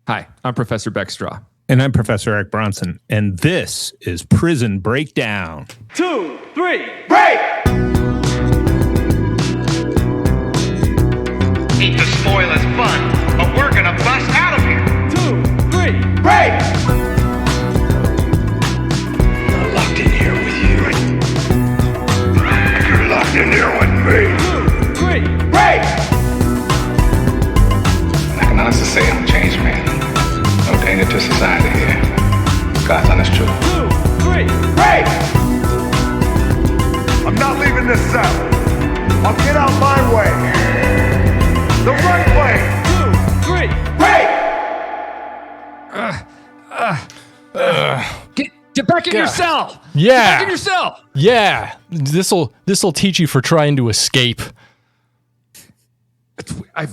Hi, I'm Professor Beck Strah. And I'm Professor Eric Bronson. And this is Prison Breakdown. 2, 3, break! Hate to spoil his fun, but we're gonna bust out of here. 2, 3, break! I'm locked in here with you. You're locked in here with me. 2, 3, break! I can honestly say I'm a changed man. No danger to society here. God's honest truth. 2, 3, break! I'm not leaving this cell. I'll get out my way. The right way. 2, 3, break! Get back in your cell. Yeah. Get back in your cell. Yeah. This'll teach you for trying to escape.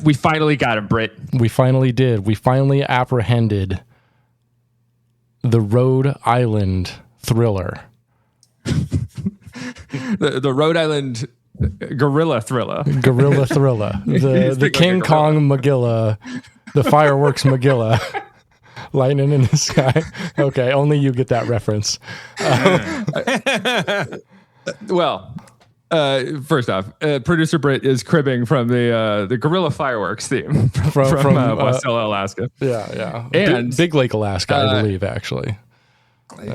We finally got him, Brit. We finally did. We finally apprehended the Rhode Island thriller. The Rhode Island gorilla thriller. Gorilla thriller. The King Kong Magilla. The fireworks Magilla. Lightning in the sky. Okay, only you get that reference. Well, first off, producer Brit is cribbing from the gorilla fireworks theme from Wasilla, Alaska. Yeah. And Big Lake, Alaska, I believe, actually.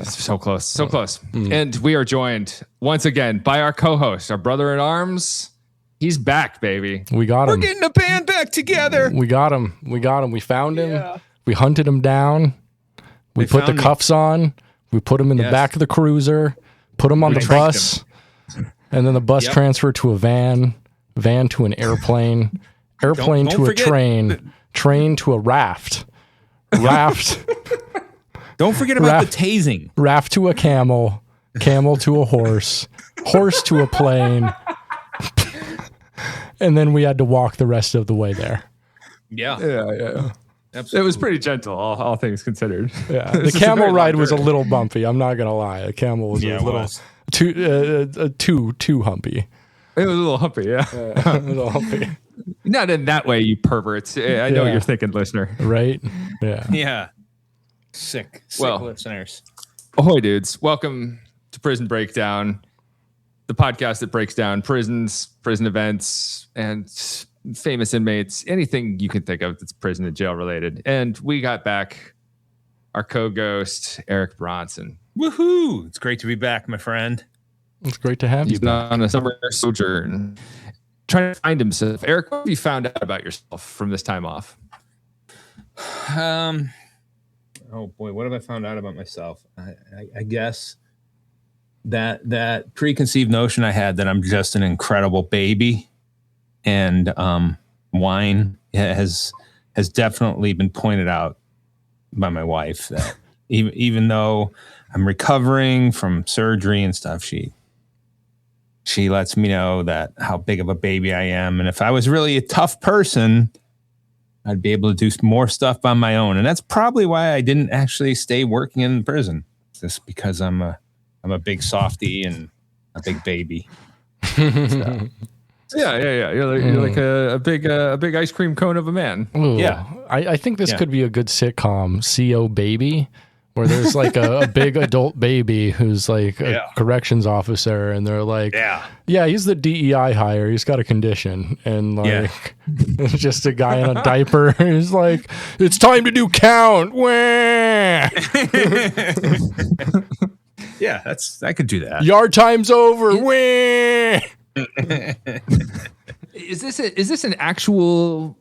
So close, so close. And we are joined once again by our co-host, our brother in arms. He's back, baby. We got him. We're getting the band back together. We got him. We found him. Yeah. We hunted him down. We put the cuffs on. We put him in the back of the cruiser. Put him on the bus. And then the bus transferred to a van to an airplane, airplane to a train to a raft. Don't forget about the tasing. Raft to a camel to a horse to a plane. And then we had to walk the rest of the way there. Yeah. Absolutely. It was pretty gentle, all things considered. Yeah. The camel ride was a little bumpy. I'm not going to lie. The camel was a little too humpy. It was a little humpy, yeah. A little humpy. Not in that way, you perverts. I know what you're thinking, listener. Right? Yeah. Yeah. Sick listeners. Ahoy, dudes. Welcome to Prison Breakdown, the podcast that breaks down prisons, prison events, and famous inmates, anything you can think of that's prison and jail related. And we got back our co-ghost, Eric Bronson. Woohoo! It's great to be back, my friend. It's great to have you back. On a summer sojourn, trying to find himself. Eric, what have you found out about yourself from this time off? Oh boy, what have I found out about myself? I guess that preconceived notion I had that I'm just an incredible baby, and wine has definitely been pointed out by my wife that even though I'm recovering from surgery and stuff, she lets me know that how big of a baby I am, and if I was really a tough person, I'd be able to do more stuff on my own. And that's probably why I didn't actually stay working in prison. Just because I'm a big softie and a big baby. So. Yeah. You're like a big ice cream cone of a man. Ooh, yeah. I think this could be a good sitcom, CO Baby, where there's like a big adult baby who's like a corrections officer, and they're like, yeah, he's the DEI hire. He's got a condition. And like, it's just a guy in a diaper. He's like, it's time to do count. Yeah, I could do that. Yard time's over. Is this an actual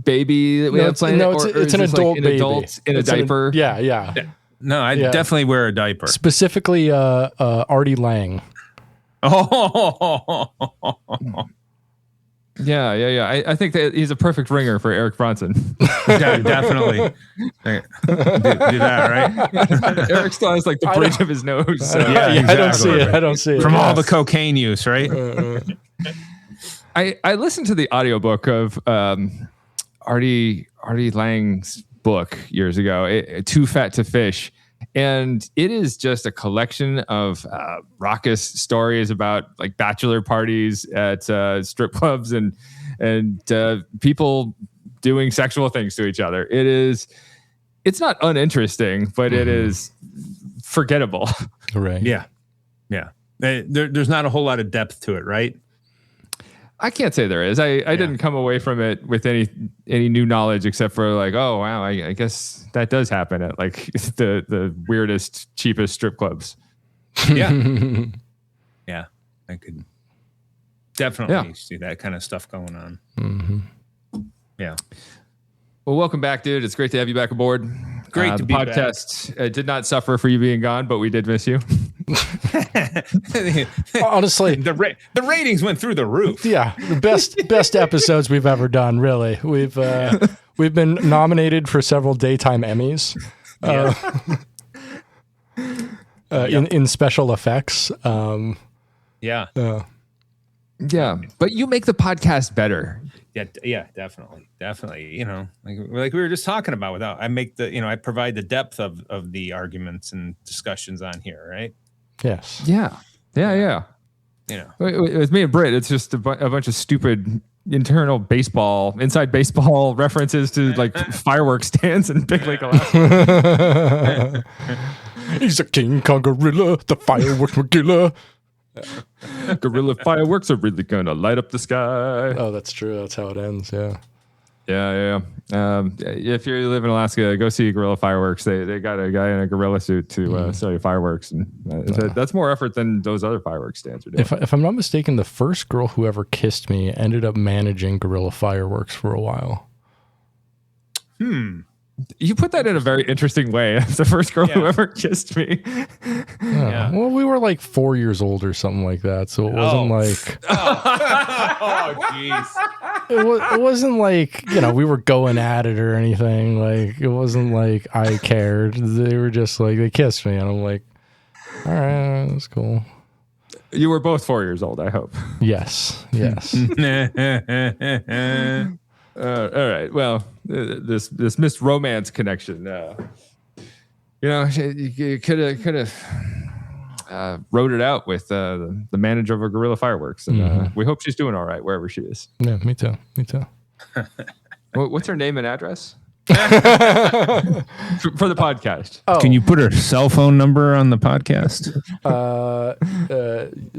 baby that we have playing? No, it's an adult baby. Adult in a diaper? Yeah. No, I definitely wear a diaper. Specifically, Artie Lang. Oh. Yeah. I think that he's a perfect ringer for Eric Bronson. Yeah, definitely. Do that, right? Eric still has like the bridge of his nose. So. Yeah, exactly. I don't see it. From all the cocaine use, right? I listened to the audiobook of Artie Lang's book years ago, Too Fat to Fish. And it is just a collection of raucous stories about like bachelor parties at strip clubs and people doing sexual things to each other. It is it's not uninteresting, but it is forgettable. Right. Yeah. There's not a whole lot of depth to it, right? I can't say there is. I didn't come away from it with any new knowledge except for like, oh wow, I guess that does happen at like the weirdest, cheapest strip clubs. Yeah. Yeah. I could definitely see that kind of stuff going on. Mm-hmm. Yeah. Well, welcome back, dude. It's great to have you back aboard. Great to the be podcast did not suffer for you being gone, but we did miss you. Honestly, the ratings went through the roof. Yeah, the best episodes we've ever done. Really, we've been nominated for several daytime Emmys. In special effects. Yeah, but you make the podcast better. Yeah, definitely. You know, like we were just talking about. I provide the depth of the arguments and discussions on here, right? Yes. Yeah. You know, with me and Brit, it's just a bunch of stupid inside baseball references to like fireworks stands in Big Lake, Alaska. He's a King Kong gorilla, the fireworks killer. Gorilla fireworks are really gonna light up the sky. Oh, that's true. That's how it ends. Yeah. If you live in Alaska, go see gorilla fireworks. They got a guy in a gorilla suit to sell you fireworks, and that's more effort than those other fireworks stands are doing. If I'm not mistaken, the first girl who ever kissed me ended up managing gorilla fireworks for a while. You put that in a very interesting way. The first girl who ever kissed me. Yeah. Well, we were like 4 years old or something like that, so it wasn't like. Oh, jeez. It wasn't like, we were going at it or anything. Like, it wasn't like I cared. They were just like, they kissed me, and I'm like, all right, that's cool. You were both 4 years old, I hope. Yes. All right. Well, this missed romance connection. You could have wrote it out with the manager of a gorilla fireworks, and we hope she's doing all right wherever she is. Yeah, me too. What's her name and address for the podcast? Oh. Can you put her cell phone number on the podcast?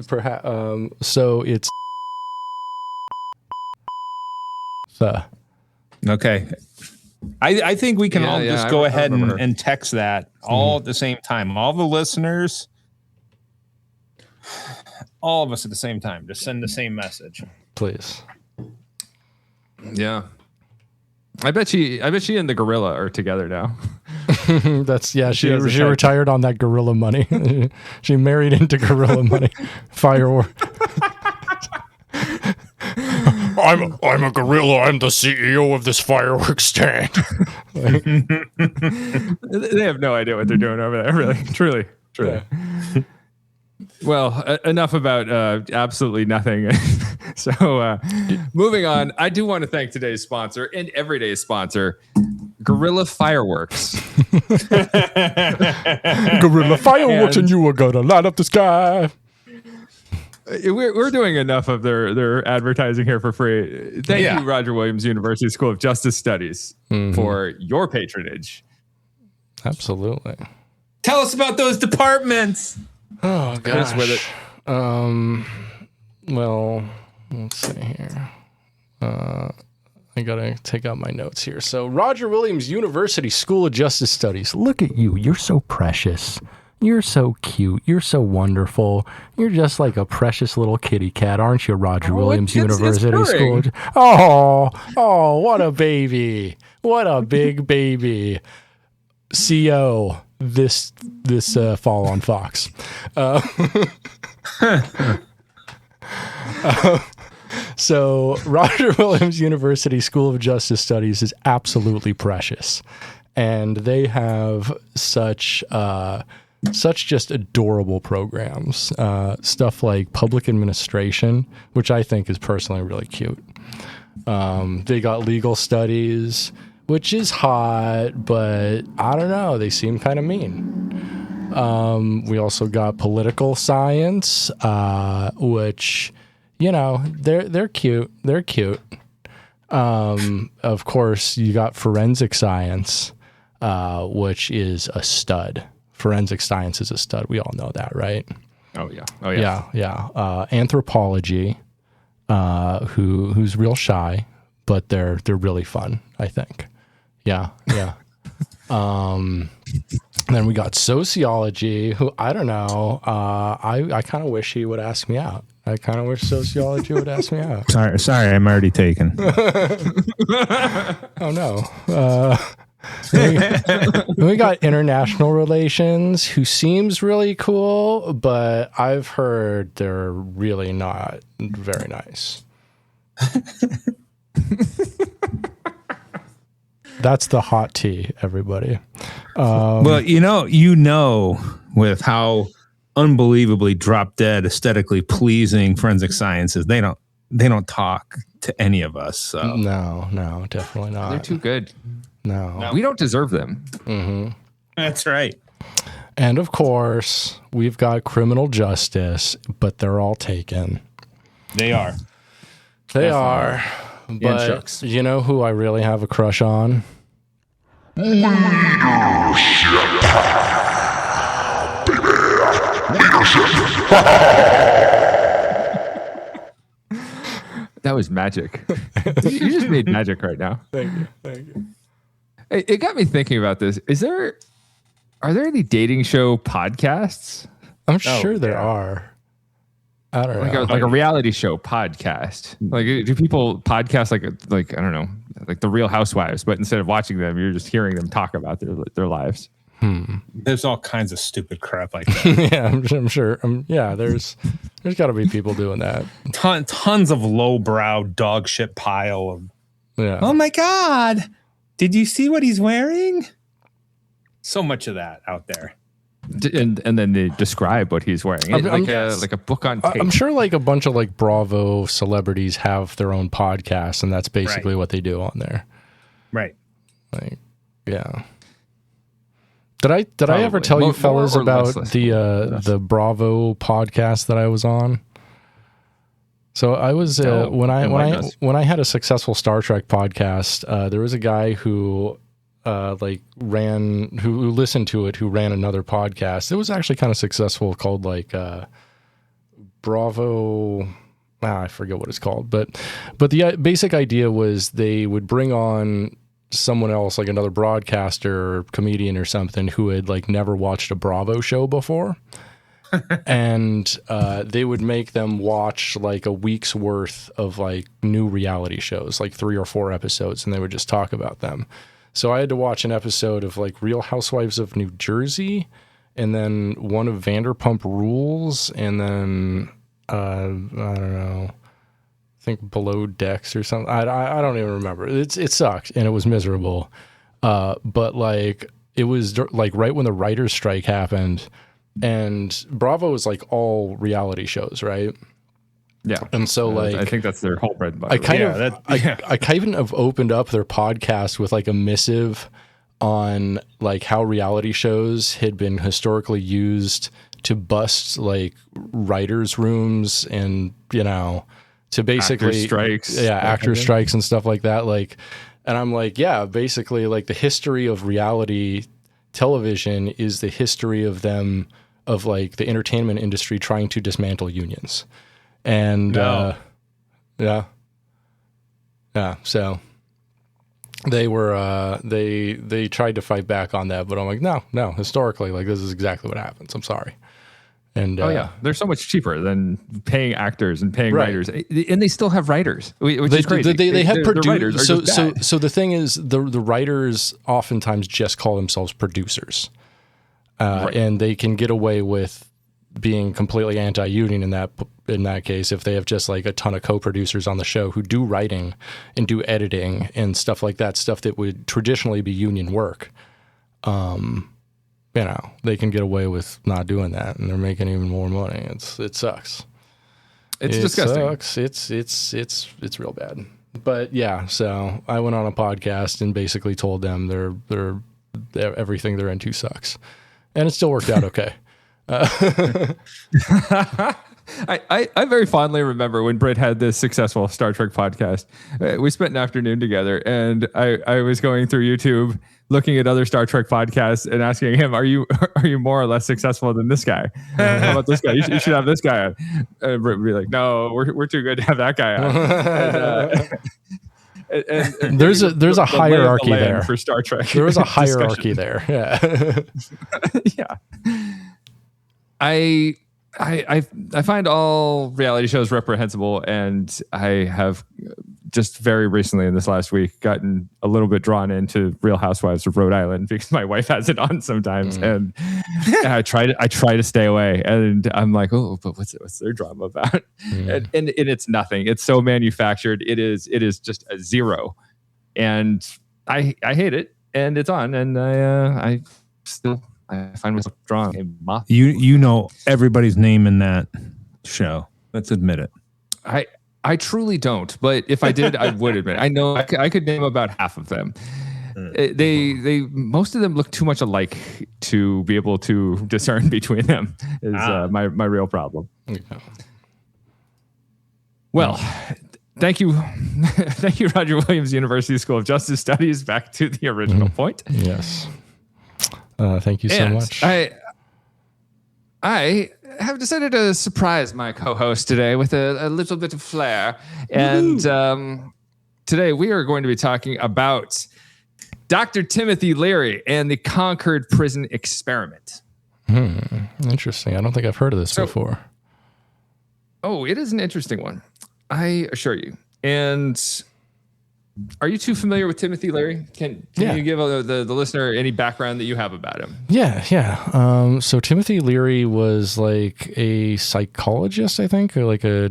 Perhaps. So it's. Okay. I think we can all just go ahead and text that all at the same time. All the listeners, all of us at the same time. Just send the same message. Please. Yeah. I bet she and the gorilla are together now. She retired on that gorilla money. She married into gorilla money. Firework. I'm a gorilla. I'm the CEO of this fireworks stand. They have no idea what they're doing over there. Really, truly. Yeah. Well, enough about absolutely nothing. So moving on, I do want to thank today's sponsor and everyday's sponsor, Gorilla Fireworks. Gorilla Fireworks, and you are gonna light up the sky. We're doing enough of their advertising here for free. Thank you, Roger Williams University School of Justice Studies, for your patronage. Absolutely. Tell us about those departments. Oh, gosh. With it. Well, let's see here. I gotta take out my notes here. So, Roger Williams University School of Justice Studies. Look at you. You're so precious. You're so cute. You're so wonderful. You're just like a precious little kitty cat, aren't you, Roger Williams University School? Oh, what a baby. What a big baby. CO this fall on Fox. So Roger Williams University School of Justice Studies is absolutely precious. And they have such just adorable programs, stuff like public administration, which I think is personally really cute. They got legal studies, which is hot, but I don't know, they seem kind of mean. We also got political science, which, they're cute. They're cute. Of course, you got forensic science. which is a stud. Forensic science is a stud. We all know that, right? Oh yeah. Yeah. Anthropology, who's real shy, but they're really fun, I think. Yeah. Then we got sociology, who I don't know. I kind of wish he would ask me out. I kind of wish sociology would ask me out. Sorry, I'm already taken. Oh no. We got international relations, who seems really cool, but I've heard they're really not very nice. That's the hot tea, everybody. Well, with how unbelievably drop dead, aesthetically pleasing forensic science is, they don't talk to any of us. So. No, definitely not. They're too good. No. We don't deserve them. Mm-hmm. That's right. And of course, we've got criminal justice, but they're all taken. They are. They are. But you know who I really have a crush on? That was magic. You just made magic right now. Thank you. It got me thinking about this. Are there any dating show podcasts? I'm sure there are. I don't know. Like a reality show podcast. Like, do people podcast like I don't know, like the Real Housewives, but instead of watching them, you're just hearing them talk about their lives. There's all kinds of stupid crap like that. Yeah, I'm sure. There's got to be people doing that. Tons of lowbrow dog shit pile of. Yeah. Oh my God! Did you see what he's wearing? So much of that out there. And then they describe what he's wearing. Like a book on tape. I'm sure like a bunch of like Bravo celebrities have their own podcasts, and that's basically what they do on there. Right. Like, yeah. Did I ever tell you fellas about the Bravo podcast that I was on? So I was when I had a successful Star Trek podcast, there was a guy who who listened to it, who ran another podcast. It was actually kind of successful, called like Bravo. I forget what it's called, but the basic idea was they would bring on someone else, like another broadcaster or comedian or something, who had like never watched a Bravo show before. And they would make them watch like a week's worth of like new reality shows, like 3 or 4 episodes, and they would just talk about them. So I had to watch an episode of like Real Housewives of New Jersey, and then one of Vanderpump Rules, and then I don't know, I think Below Decks or something. I don't even remember. It sucked and it was miserable. But like it was like right when the writer's strike happened, and Bravo is like all reality shows, right? Yeah. And so like I think that's their whole bread and butter. I kind of opened up their podcast with like a missive on like how reality shows had been historically used to bust like writers' rooms and, you know, to basically actor strikes and stuff like that. Like, and I'm like, yeah, basically like the history of reality television is the history of them, of like the entertainment industry trying to dismantle unions. And so they were they tried to fight back on that, but I'm like, no, historically, like this is exactly what happens. I'm sorry. And they're so much cheaper than paying actors and paying writers, and they still have writers, which is crazy. They have producers. So the thing is, the writers oftentimes just call themselves producers, and they can get away with being completely anti-union in that case if they have just like a ton of co-producers on the show who do writing and do editing and stuff like that, stuff that would traditionally be union work. You know, they can get away with not doing that, and they're making even more money. It sucks. It's disgusting. Sucks. It's real bad. But yeah, so I went on a podcast and basically told them they're everything they're into sucks, and it still worked out okay. I very fondly remember when Brit had this successful Star Trek podcast. We spent an afternoon together, and I was going through YouTube looking at other Star Trek podcasts and asking him, "Are you more or less successful than this guy? How about this guy? You should have this guy on." And Brit would be like, "No, we're too good to have that guy on." And there's a hierarchy there for Star Trek. There is a hierarchy there. Yeah. Yeah. I find all reality shows reprehensible, and I have just very recently in this last week gotten a little bit drawn into Real Housewives of Rhode Island because my wife has it on sometimes, and I try to stay away, and I'm like, oh, but what's their drama about? And it's nothing. It's so manufactured. It is just a zero, and I hate it, and it's on, and I find myself drawn. You know everybody's name in that show. Let's admit it. I truly don't, but if I did, I would admit. I know I could name about half of them. They most of them look too much alike to be able to discern between them. Is my real problem. Okay. Well, thank you, Roger Williams University School of Justice Studies. Back to the original point. Yes. Thank you so much. I have decided to surprise my co-host today with a little bit of flair. And today we are going to be talking about Dr. Timothy Leary and the Concord Prison Experiment. Interesting. I don't think I've heard of this before. Oh, it is an interesting one, I assure you. And are you too familiar with Timothy Leary? Can you give the listener any background that you have about him? Yeah. So Timothy Leary was like a psychologist, I think, or like a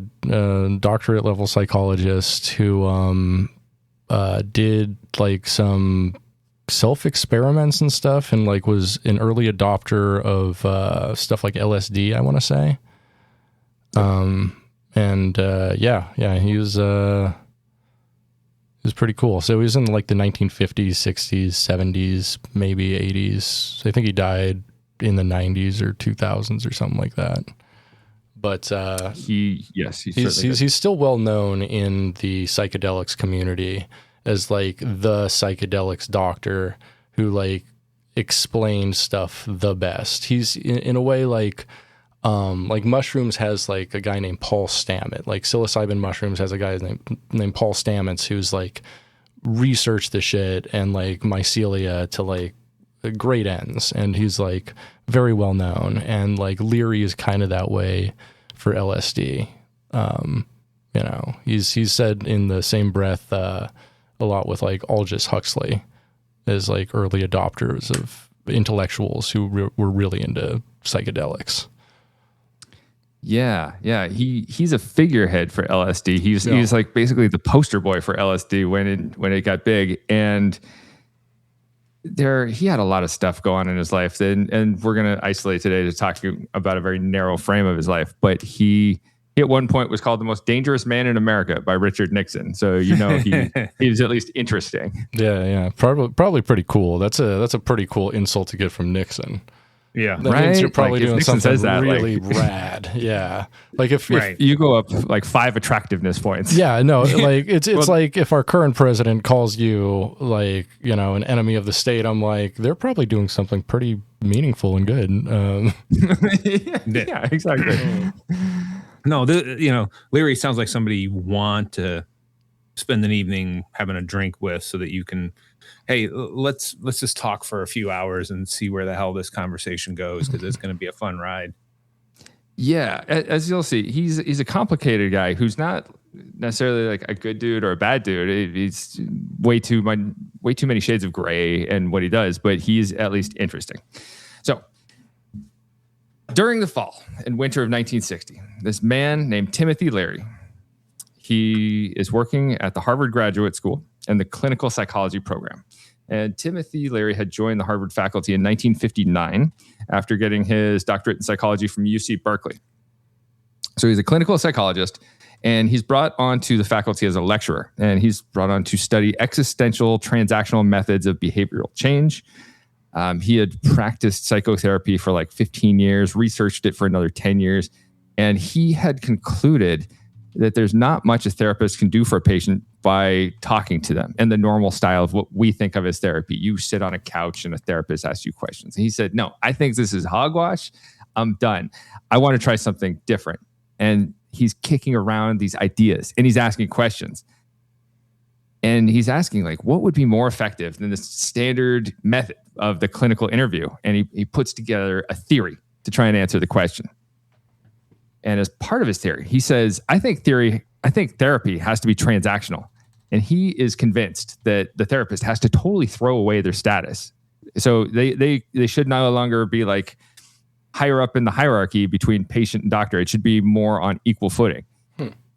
doctorate level psychologist who did like some self experiments and stuff, and like was an early adopter of stuff like LSD, I want to say. He was pretty cool. So he was in like the 1950s, 60s, 70s, maybe 80s. I think he died in the 90s or 2000s or something like that. But he's still well known in the psychedelics community as like the psychedelics doctor who like explains stuff the best. He's in a way like mushrooms has like a guy named Paul Stamets. Like psilocybin mushrooms has a guy named Paul Stamets who's like researched the shit and like mycelia to like great ends, and he's like very well known. And like Leary is kind of that way for LSD. He's said in the same breath a lot with like Aldous Huxley as like early adopters of intellectuals who were really into psychedelics. Yeah. He's a figurehead for LSD. He's like basically the poster boy for LSD when it got big, and he had a lot of stuff go on in his life. And we're gonna isolate today to talk about a very narrow frame of his life. But he at one point was called the most dangerous man in America by Richard Nixon. So he was at least interesting. Yeah. Probably pretty cool. That's a pretty cool insult to get from Nixon. Yeah, that means you're probably doing something really rad. Yeah, like if you go up like 5 attractiveness points. Yeah, no, like it's like if our current president calls you like an enemy of the state, I'm like they're probably doing something pretty meaningful and good. Yeah, exactly. No, Leary sounds like somebody you want to spend an evening having a drink with, so that you can. Hey, let's just talk for a few hours and see where the hell this conversation goes, because it's going to be a fun ride. Yeah, as you'll see, he's a complicated guy who's not necessarily like a good dude or a bad dude. He's way too many shades of gray in what he does, but he's at least interesting. So, during the fall and winter of 1960, this man named Timothy Leary, he is working at the Harvard Graduate School and the clinical psychology program. And Timothy Leary had joined the Harvard faculty in 1959 after getting his doctorate in psychology from UC Berkeley. So he's a clinical psychologist, and he's brought onto the faculty as a lecturer, and he's brought on to study existential transactional methods of behavioral change. He had practiced psychotherapy for like 15 years, researched it for another 10 years, and he had concluded that there's not much a therapist can do for a patient by talking to them in the normal style of what we think of as therapy. You sit on a couch and a therapist asks you questions. And he said, no, I think this is hogwash. I'm done. I want to try something different. And he's kicking around these ideas and he's asking questions. And he's asking, like, what would be more effective than the standard method of the clinical interview? And he puts together a theory to try and answer the question. And as part of his theory, he says, I think therapy has to be transactional. And he is convinced that the therapist has to totally throw away their status. So they should no longer be like higher up in the hierarchy between patient and doctor. It should be more on equal footing.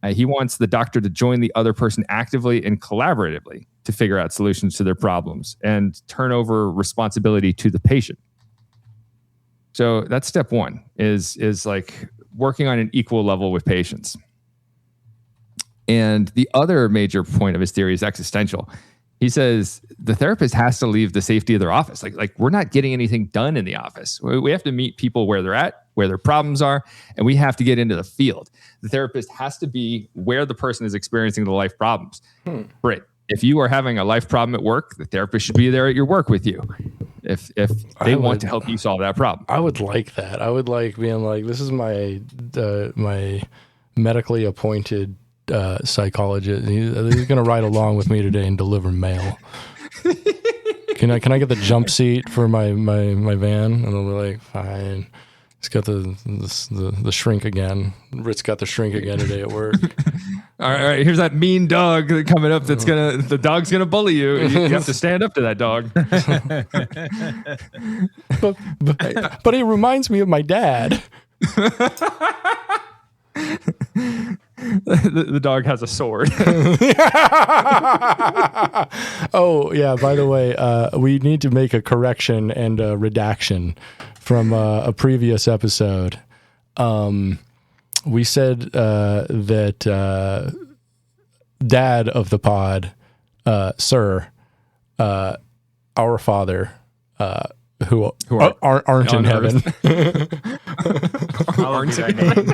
He wants the doctor to join the other person actively and collaboratively to figure out solutions to their problems and turn over responsibility to the patient. So that's step one, is like working on an equal level with patients. And the other major point of his theory is existential. He says the therapist has to leave the safety of their office. Like we're not getting anything done in the office. We have to meet people where they're at, where their problems are, and we have to get into the field. The therapist has to be where the person is experiencing the life problems. Brit, if you are having a life problem at work, the therapist should be there at your work with you. If they want to help you solve that problem. I would like that. I would like being like, this is my my medically appointed psychologist. He's going to ride along with me today and deliver mail. Can I get the jump seat for my van? And they'll be like, fine. He's got the shrink again. Brit's got the shrink again today at work. All right. Here's that mean dog coming up. The dog's gonna bully you. You have to stand up to that dog. but he reminds me of my dad. The dog has a sword. Oh yeah. By the way, we need to make a correction and a redaction from a previous episode. We said that dad of the pod, sir, our father, who aren't in heaven. Aren't in heaven.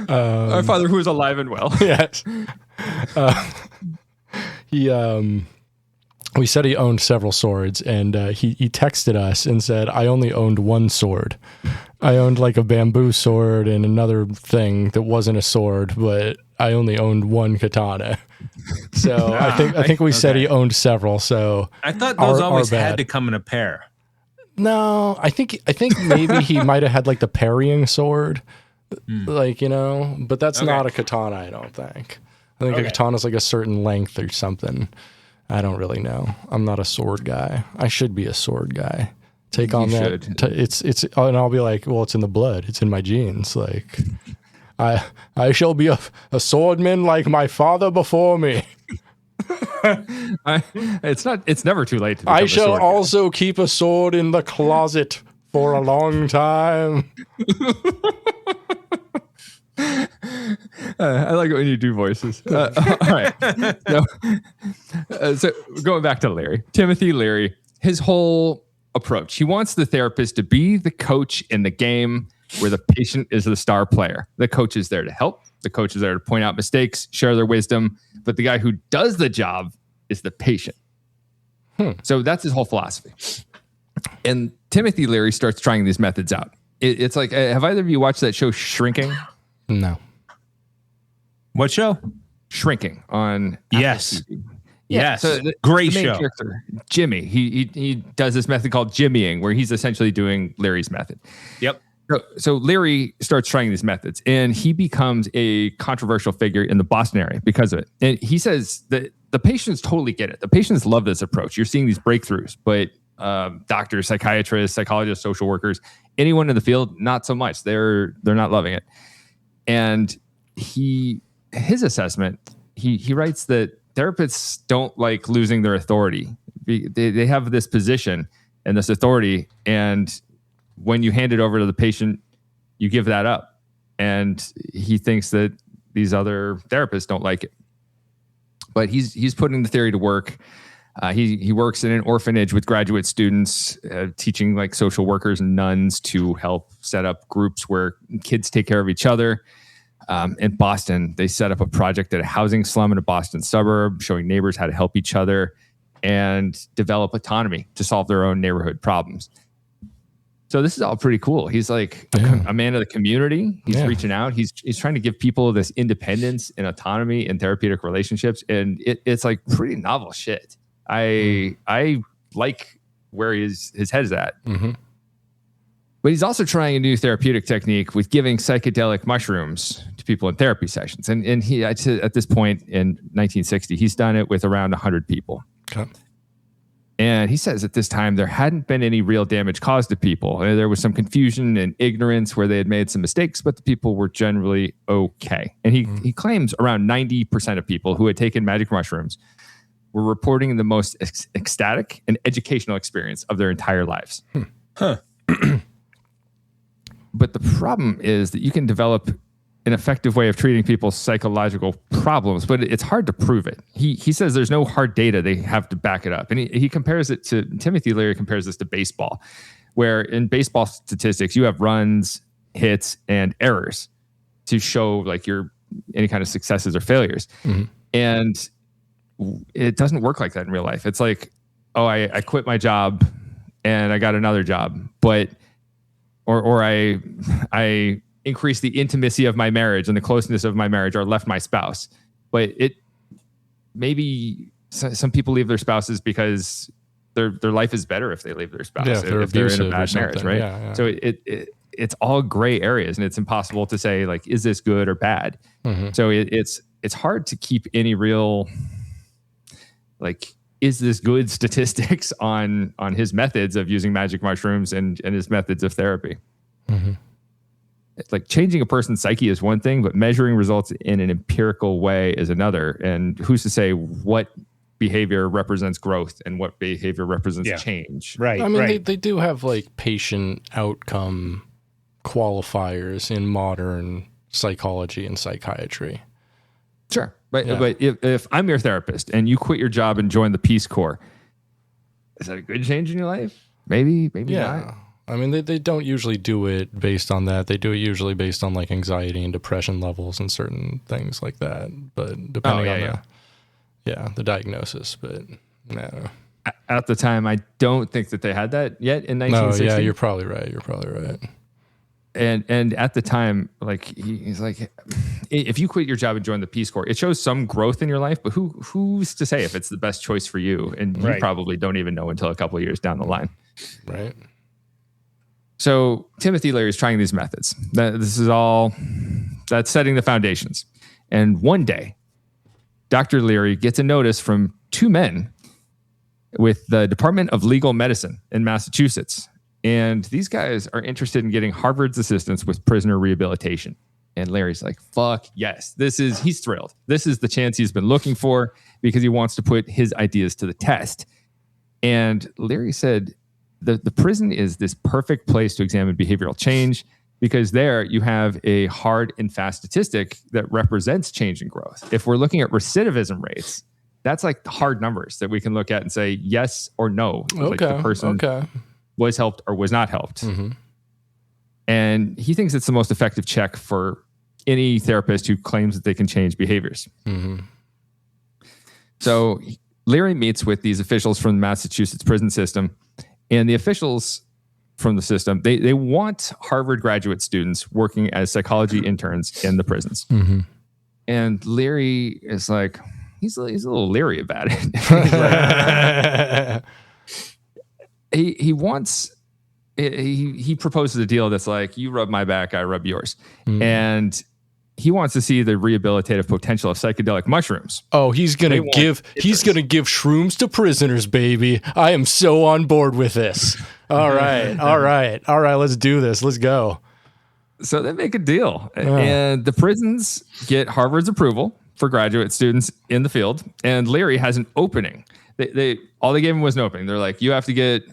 Our father who is alive and well. Yes. We said he owned several swords, and he texted us and said, I only owned one sword. I owned like a bamboo sword and another thing that wasn't a sword, but I only owned one katana. So I think we said he owned several. So I thought those always had to come in a pair. No, I think maybe he might have had like the parrying sword, like, but that's not a katana, I don't think. I think a katana is like a certain length or something. I don't really know. I'm not a sword guy. I should be a sword guy. Take on that. It's and I'll be like, well, it's in the blood. It's in my genes. Like, I shall be a swordman like my father before me. It's never too late to become I a shall sword also keep a sword in the closet for a long time. I like it when you do voices. All right. So going back to Leary, Timothy Leary, his whole approach, he wants the therapist to be the coach in the game where the patient is the star player. The coach is there to help. The coach is there to point out mistakes, share their wisdom. But the guy who does the job is the patient. So that's his whole philosophy. And Timothy Leary starts trying these methods out. It's like, have either of you watched that show Shrinking? No. What show? Shrinking on Yes. Apple TV. Yes. So Great the main show. character, Jimmy, he does this method called jimmying, where he's essentially doing Leary's method. Yep. So Leary starts trying these methods, and he becomes a controversial figure in the Boston area because of it. And he says that the patients totally get it. The patients love this approach. You're seeing these breakthroughs, but doctors, psychiatrists, psychologists, social workers, anyone in the field, not so much. They're not loving it. And his assessment, he writes that therapists don't like losing their authority. They have this position and this authority, and when you hand it over to the patient, you give that up. And he thinks that these other therapists don't like it. But he's putting the theory to work. He works in an orphanage with graduate students, teaching like social workers and nuns to help set up groups where kids take care of each other. in Boston. They set up a project at a housing slum in a Boston suburb, showing neighbors how to help each other and develop autonomy to solve their own neighborhood problems. So this is all pretty cool. He's like a man of the community. He's reaching out. He's trying to give people this independence and autonomy in therapeutic relationships. And it's like pretty novel shit. I like where his head is at. Mm-hmm. But he's also trying a new therapeutic technique with giving psychedelic mushrooms to people in therapy sessions. And he, at this point in 1960, he's done it with around 100 people. Okay. And he says at this time, there hadn't been any real damage caused to people. There was some confusion and ignorance where they had made some mistakes, but the people were generally okay. And he claims around 90% of people who had taken magic mushrooms were reporting the most ecstatic and educational experience of their entire lives. But the problem is that you can develop an effective way of treating people's psychological problems, but it's hard to prove it. He says there's no hard data they have to back it up. And he compares it to, Timothy Leary compares this to baseball, where in baseball statistics, you have runs, hits, and errors to show like your any kind of successes or failures. Mm-hmm. And it doesn't work like that in real life. It's like, oh, I quit my job and I got another job, but or I increase the intimacy of my marriage and the closeness of my marriage, or left my spouse. But it maybe some people leave their spouses because their life is better if they leave their spouse, if they're in a bad marriage, right? Yeah. So it's all gray areas, and it's impossible to say like, is this good or bad? Mm-hmm. So it's hard to keep any real like, is this good statistics on his methods of using magic mushrooms and his methods of therapy. Mm-hmm. Like changing a person's psyche is one thing, but measuring results in an empirical way is another. And who's to say what behavior represents growth and what behavior represents change? Right. I mean, they do have like patient outcome qualifiers in modern psychology and psychiatry. Sure. But if I'm your therapist and you quit your job and join the Peace Corps, is that a good change in your life? Maybe not. I mean, they don't usually do it based on that. They do it usually based on like anxiety and depression levels and certain things like that. But depending on the diagnosis. But no. At the time, I don't think that they had that yet in 1960. No, yeah, you're probably right. And at the time, like he's like, if you quit your job and join the Peace Corps, it shows some growth in your life. But who's to say if it's the best choice for you? And you probably don't even know until a couple of years down the line. Right. So Timothy Leary is trying these methods. This is all that's setting the foundations. And one day, Dr. Leary gets a notice from two men with the Department of Legal Medicine in Massachusetts. And these guys are interested in getting Harvard's assistance with prisoner rehabilitation. And Larry's like, fuck yes. He's thrilled. This is the chance he's been looking for because he wants to put his ideas to the test. And Leary said, the prison is this perfect place to examine behavioral change because there you have a hard and fast statistic that represents change and growth. If we're looking at recidivism rates, that's like the hard numbers that we can look at and say yes or no. Like the person was helped or was not helped. Mm-hmm. And he thinks it's the most effective check for any therapist who claims that they can change behaviors. Mm-hmm. So Leary meets with these officials from the Massachusetts prison system. And the officials from the system, they want Harvard graduate students working as psychology interns in the prisons. Mm-hmm. And Leary is like, he's a little leery about it. He proposes a deal that's like, you rub my back, I rub yours. Mm-hmm. And he wants to see the rehabilitative potential of psychedelic mushrooms. Oh, he's gonna give shrooms to prisoners, baby. I am so on board with this. All right. Let's do this. Let's go. So they make a deal, and the prisons get Harvard's approval for graduate students in the field. And Leary has an opening. All they gave him was an opening. They're like, you have to get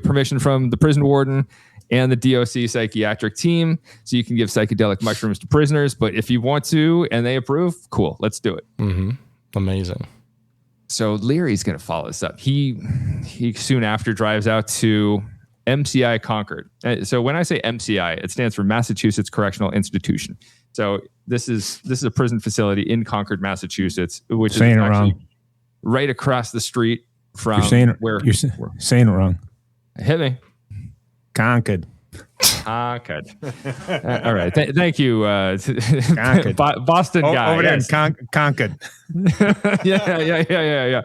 permission from the prison warden and the DOC psychiatric team, so you can give psychedelic mushrooms to prisoners. But if you want to, and they approve, cool, let's do it. Mm-hmm. Amazing. So Leary's going to follow this up. He soon after drives out to MCI Concord. So when I say MCI, it stands for Massachusetts Correctional Institution. So this is a prison facility in Concord, Massachusetts, which is saying it actually wrong. Right across the street from You're saying it wrong. Hit me. Concord. Concord. All right. Thank you, Boston guy. Over there in Concord. Yeah.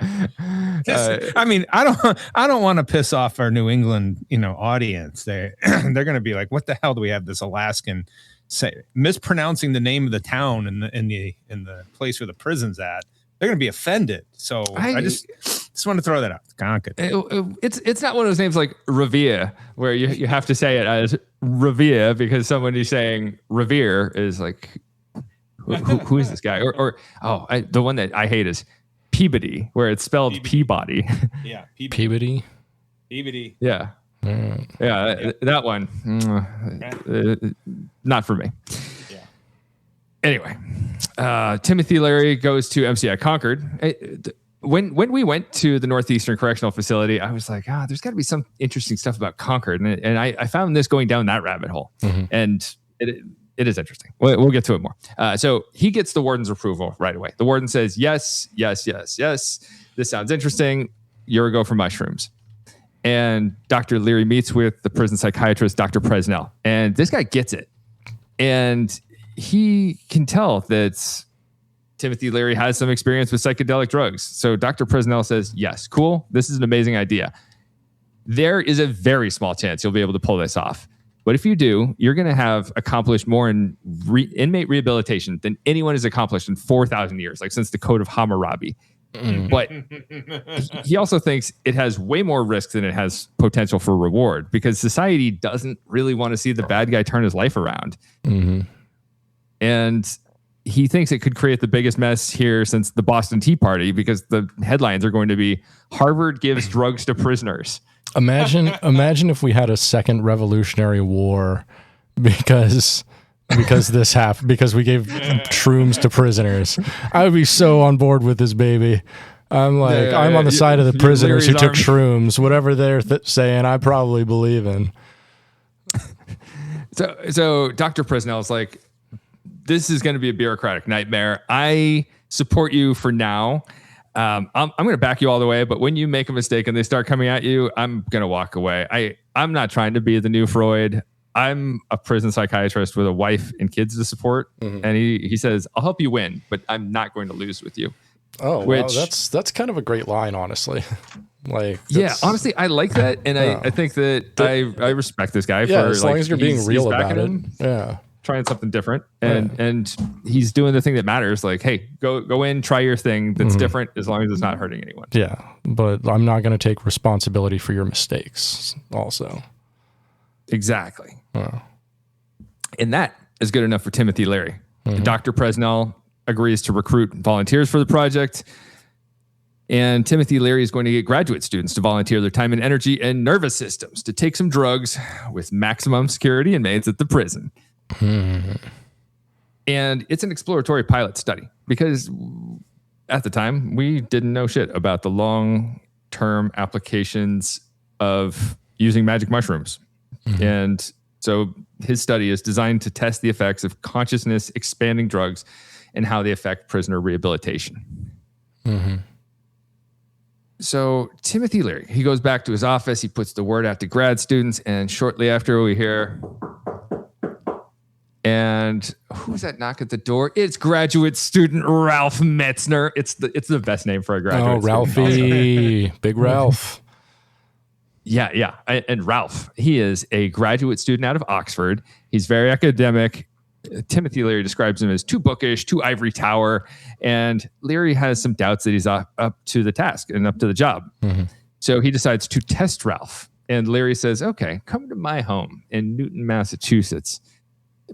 I mean, I don't want to piss off our New England, audience. They're going to be like, "What the hell do we have this Alaskan mispronouncing the name of the town in the place where the prison's at?" They're going to be offended. So I just want to throw that out. Concord. It's not one of those names like Revere where you have to say it as Revere because someone who's saying Revere is like, who is this guy? The one that I hate is Peabody, where it's spelled Peabody. Yeah, Peabody. Yeah. Yeah, that one. Not for me. Yeah. Anyway, Timothy Leary goes to MCI Concord. When we went to the Northeastern Correctional Facility, I was like, there's got to be some interesting stuff about Concord. And I found this going down that rabbit hole. Mm-hmm. And it is interesting. We'll get to it more. So he gets the warden's approval right away. The warden says, yes. This sounds interesting. You're a go for mushrooms. And Dr. Leary meets with the prison psychiatrist, Dr. Presnell. And this guy gets it. And he can tell that Timothy Leary has some experience with psychedelic drugs. So Dr. Presnell says, yes, cool. This is an amazing idea. There is a very small chance you'll be able to pull this off. But if you do, you're going to have accomplished more in inmate rehabilitation than anyone has accomplished in 4,000 years, like since the Code of Hammurabi. Mm. But he also thinks it has way more risk than it has potential for reward because society doesn't really want to see the bad guy turn his life around. Mm-hmm. And he thinks it could create the biggest mess here since the Boston Tea Party because the headlines are going to be Harvard gives drugs to prisoners. Imagine if we had a second Revolutionary War because this happened, because we gave shrooms to prisoners. I would be so on board with this baby. I'm on the side of the prisoners who took shrooms. Whatever they're saying, I probably believe in. So Dr. Presnell is like, this is going to be a bureaucratic nightmare. I support you for now. I'm going to back you all the way, but when you make a mistake and they start coming at you, I'm going to walk away. I'm not trying to be the new Freud. I'm a prison psychiatrist with a wife and kids to support. Mm-hmm. And he says, I'll help you win, but I'm not going to lose with you. Oh, wow. That's kind of a great line, honestly. Honestly, I like that. And I think that I respect this guy for as long as you're being real about it. Yeah. Trying something different. And he's doing the thing that matters. Like, hey, go in, try your thing that's different as long as it's not hurting anyone. Yeah. But I'm not going to take responsibility for your mistakes also. Exactly. Oh. And that is good enough for Timothy Leary. Mm-hmm. Dr. Presnell agrees to recruit volunteers for the project. And Timothy Leary is going to get graduate students to volunteer their time and energy and nervous systems to take some drugs with maximum security inmates at the prison. Mm-hmm. And it's an exploratory pilot study because at the time we didn't know shit about the long-term applications of using magic mushrooms. Mm-hmm. And so his study is designed to test the effects of consciousness expanding drugs and how they affect prisoner rehabilitation. Mm-hmm. So Timothy Leary, he goes back to his office. He puts the word out to grad students. And shortly after we hear, and who's that knock at the door? It's graduate student Ralph Metzner. It's the best name for a graduate. Oh, Ralphie, Big Ralph. Yeah. And Ralph, he is a graduate student out of Oxford. He's very academic. Timothy Leary describes him as too bookish, too ivory tower. And Leary has some doubts that he's up to the task and up to the job. Mm-hmm. So he decides to test Ralph. And Leary says, okay, come to my home in Newton, Massachusetts.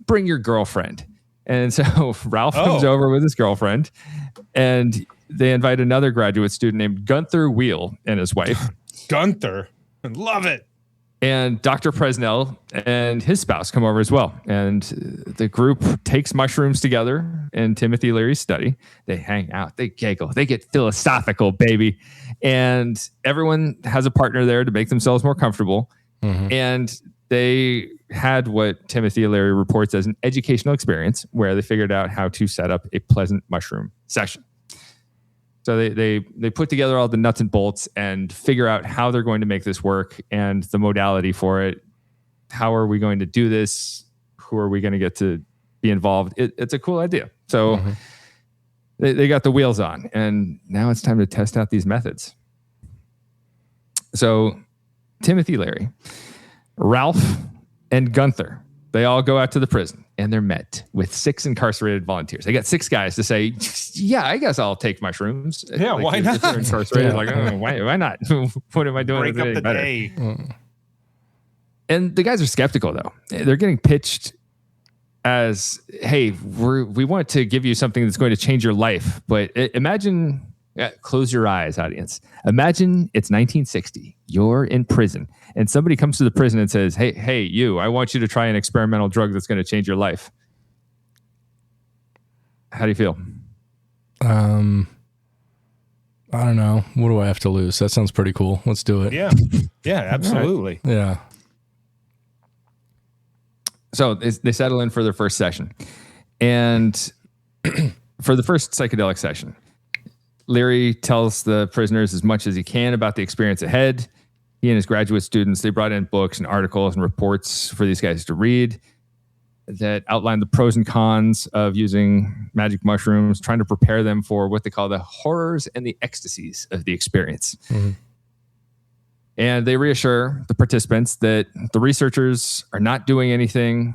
Bring your girlfriend. And so Ralph comes over with his girlfriend. And they invite another graduate student named Gunther Wheel and his wife. Gunther. Love it. And Dr. Presnell and his spouse come over as well. And the group takes mushrooms together in Timothy Leary's study. They hang out, they giggle, they get philosophical, baby. And everyone has a partner there to make themselves more comfortable. Mm-hmm. And they had what Timothy Leary reports as an educational experience where they figured out how to set up a pleasant mushroom session. So they put together all the nuts and bolts and figure out how they're going to make this work and the modality for it. How are we going to do this? Who are we going to get to be involved? It's a cool idea. So they got the wheels on, and now it's time to test out these methods. So Timothy Leary, Ralph, and Gunther, they all go out to the prison, and they're met with 6 incarcerated volunteers. They got 6 guys to say, yeah, I guess I'll take mushrooms. Yeah, like, why not? If they're incarcerated, like, oh, why not? What am I doing? Break up the better? day. And the guys are skeptical, though. They're getting pitched as, hey, we want to give you something that's going to change your life. But imagine, close your eyes, audience. Imagine it's 1960. You're in prison, and somebody comes to the prison and says, hey, you, I want you to try an experimental drug that's going to change your life. How do you feel? I don't know. What do I have to lose? That sounds pretty cool. Let's do it. Yeah. Yeah, absolutely. Right. Yeah. So they settle in for their first session. And for the first psychedelic session, Leary tells the prisoners as much as he can about the experience ahead. He and his graduate students, they brought in books and articles and reports for these guys to read that outline the pros and cons of using magic mushrooms, trying to prepare them for what they call the horrors and the ecstasies of the experience. Mm-hmm. And they reassure the participants that the researchers are not doing anything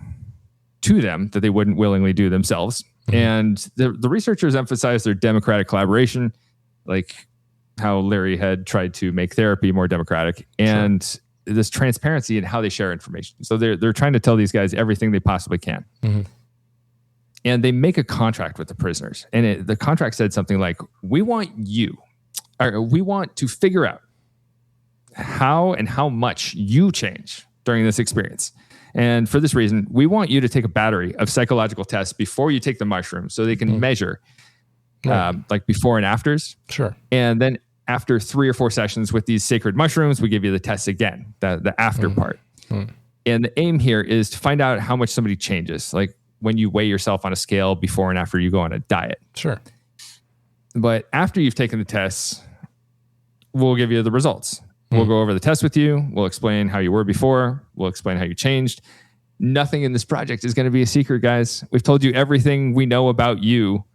to them that they wouldn't willingly do themselves. Mm-hmm. And the researchers emphasize their democratic collaboration, like how Leary had tried to make therapy more democratic, and this transparency in how they share information. So they're trying to tell these guys everything they possibly can. Mm-hmm. And they make a contract with the prisoners. And the contract said something like, we want to figure out how and how much you change during this experience. And for this reason, we want you to take a battery of psychological tests before you take the mushroom so they can measure like before and afters. Sure. And then after 3 or 4 sessions with these sacred mushrooms, we give you the tests again, the after part. And the aim here is to find out how much somebody changes, like when you weigh yourself on a scale before and after you go on a diet. Sure. But after you've taken the tests, we'll give you the results. We'll go over the test with you. We'll explain how you were before. We'll explain how you changed. Nothing in this project is going to be a secret, guys. We've told you everything we know about you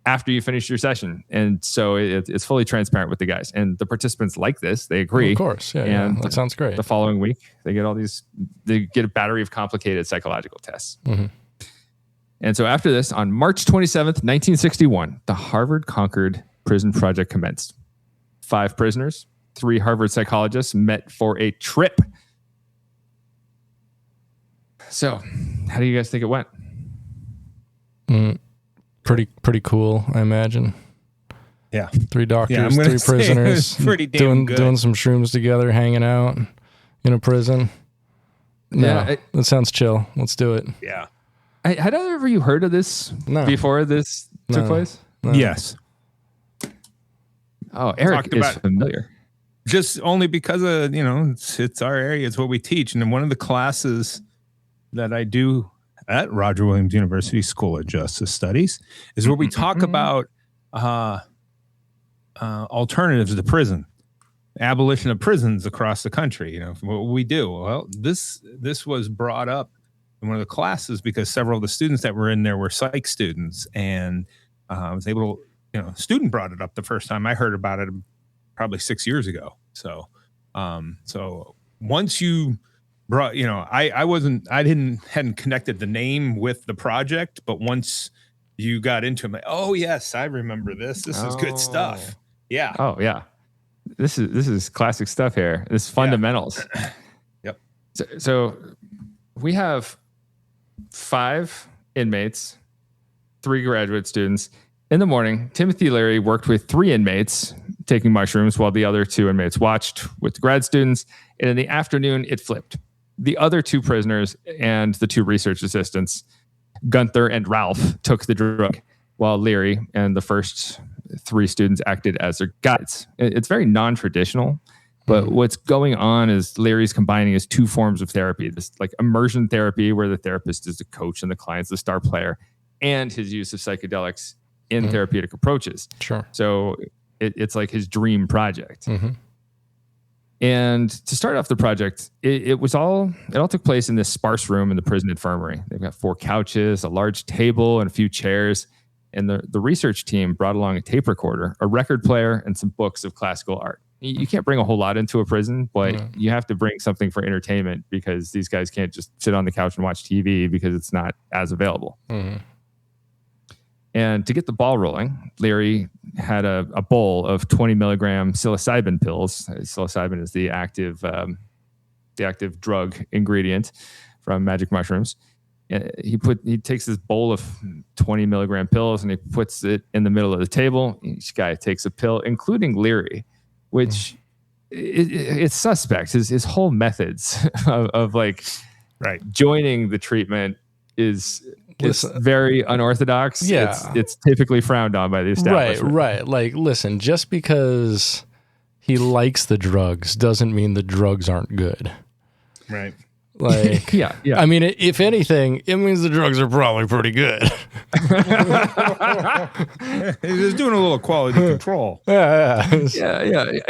after you finish your session. And so it's fully transparent with the guys. And the participants like this. They agree. Of course. Yeah, that sounds great. The following week, they get a battery of complicated psychological tests. Mm-hmm. And so after this, on March 27th, 1961, the Harvard Concord prison project commenced. 5 prisoners, 3 Harvard psychologists met for a trip. So, how do you guys think it went? Pretty cool, I imagine. Yeah. 3 doctors, 3 prisoners, pretty damn good. Doing some shrooms together, hanging out in a prison. Yeah, that sounds chill. Let's do it. Yeah. Had either of you heard of this before this took place? No. Yes. Oh, Eric is familiar. Just only because of, it's our area. It's what we teach. And in one of the classes that I do at Roger Williams University School of Justice Studies is where we talk about alternatives to prison, abolition of prisons across the country. What we do. Well, this was brought up in one of the classes because several of the students that were in there were psych students, and I was able to, student brought it up the first time I heard about it probably 6 years ago. So once you brought, hadn't connected the name with the project, but once you got into it, oh yes, I remember this. This is good stuff. Yeah. Oh yeah. This is classic stuff here. This is fundamentals. Yeah. Yep. So we have 5 inmates, 3 graduate students. In the morning, Timothy Leary worked with 3 inmates taking mushrooms while the other 2 inmates watched with the grad students. And in the afternoon, it flipped. The other 2 prisoners and the 2 research assistants, Gunther and Ralph, took the drug, while Leary and the first 3 students acted as their guides. It's very non-traditional But what's going on is Leary's combining his two forms of therapy, this like immersion therapy where the therapist is the coach and the client's the star player, and his use of psychedelics in therapeutic approaches. Sure. So it's like his dream project. And to start off the project, it all took place in this sparse room in the prison infirmary. They've got 4 couches, a large table, and a few chairs. And the research team brought along a tape recorder, a record player, and some books of classical art. You can't bring a whole lot into a prison, but you have to bring something for entertainment because these guys can't just sit on the couch and watch TV because it's not as available. And to get the ball rolling, Leary had a bowl of 20 milligram psilocybin pills. Psilocybin is the active drug ingredient from magic mushrooms. He takes this bowl of 20 milligram pills and he puts it in the middle of the table. Each guy takes a pill, including Leary, which it's suspect. His whole methods of like joining the treatment is very unorthodox. Yeah. It's typically frowned on by the establishment. Right. Like, listen, just because he likes the drugs doesn't mean the drugs aren't good. Right. Like, yeah. I mean, if anything, it means the drugs are probably pretty good. He's doing a little quality control. Yeah.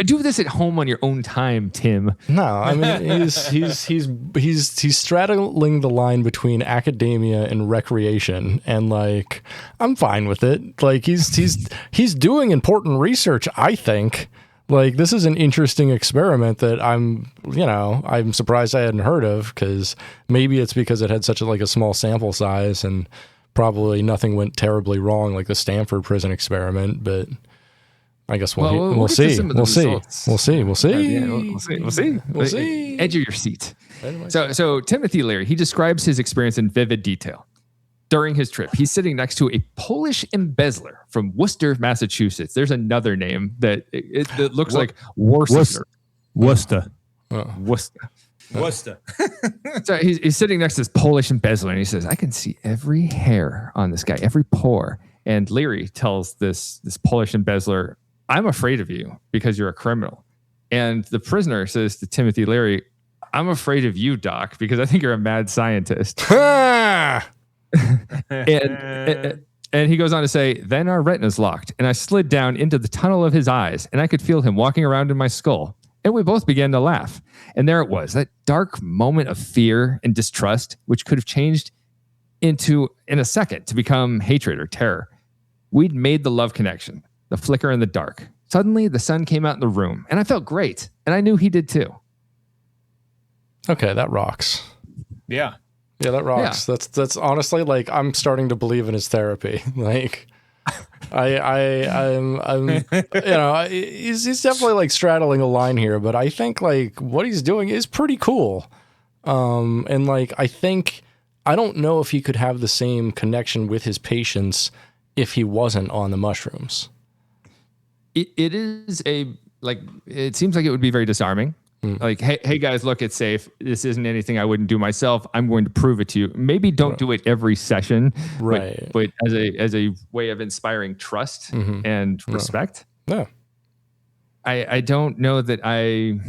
Do this at home on your own time, Tim. No, I mean, he's straddling the line between academia and recreation, and like, I'm fine with it. Like, he's doing important research, I think. Like, this is an interesting experiment that I'm surprised I hadn't heard of, because maybe it's because it had such a small sample size and probably nothing went terribly wrong like the Stanford prison experiment. But I guess we'll see. We'll see. Edge of your seat. So Timothy Leary, he describes his experience in vivid detail. During his trip, he's sitting next to a Polish embezzler from Worcester, Massachusetts. There's another name that it looks like Worcester. Worcester. So he's sitting next to this Polish embezzler, and he says, "I can see every hair on this guy, every pore." And Leary tells this Polish embezzler, "I'm afraid of you because you're a criminal." And the prisoner says to Timothy Leary, "I'm afraid of you, Doc, because I think you're a mad scientist." And he goes on to say, "Then our retinas locked, and I slid down into the tunnel of his eyes, and I could feel him walking around in my skull. And we both began to laugh. And there it was, that dark moment of fear and distrust, which could have changed in a second to become hatred or terror. We'd made the love connection, the flicker in the dark. Suddenly, the sun came out in the room, and I felt great, and I knew he did too." Okay, that rocks. Yeah. Yeah, that rocks. Yeah. That's honestly, like, I'm starting to believe in his therapy. Like, I'm he's definitely like straddling a line here, but I think like what he's doing is pretty cool. And like, I don't know if he could have the same connection with his patients if he wasn't on the mushrooms. It seems like it would be very disarming. Like, hey guys, look, it's safe. This isn't anything I wouldn't do myself. I'm going to prove it to you. Maybe don't do it every session, right? But as a way of inspiring trust and respect. Yeah. I don't know that I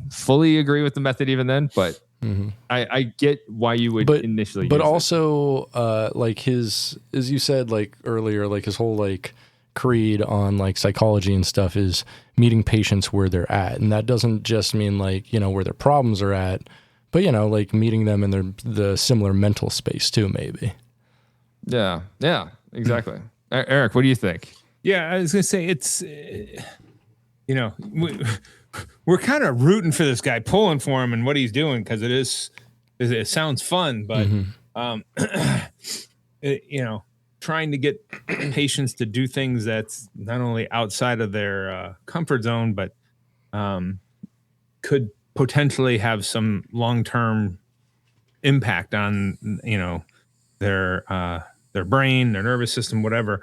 fully agree with the method even then, but I get why you would initially. But use also, like as you said, like earlier, like his whole like creed on like psychology and stuff is meeting patients where they're at, and that doesn't just mean like where their problems are at, but like meeting them in the similar mental space too, maybe. Yeah, exactly. Eric, what do you think? Yeah, I was gonna say it's we're kind of rooting for this guy, pulling for him and what he's doing, because it sounds fun, but trying to get patients to do things that's not only outside of their comfort zone, but could potentially have some long-term impact on their brain, their nervous system, whatever,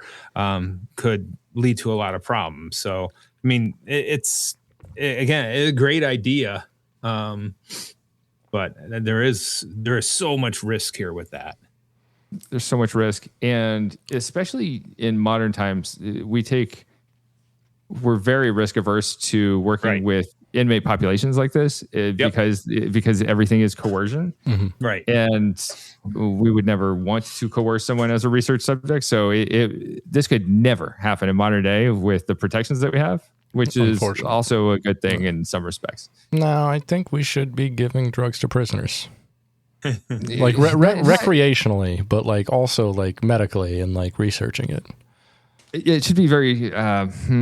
could lead to a lot of problems. So, I mean, it's a great idea, but there is so much risk here with that. There's so much risk, and especially in modern times, we're very risk averse to working with inmate populations like this because everything is coercion. Mm-hmm. Right. And we would never want to coerce someone as a research subject. So this could never happen in modern day with the protections that we have, which is also a good thing in some respects. No, I think we should be giving drugs to prisoners. Like recreationally, but like also like medically and like researching it. It should be very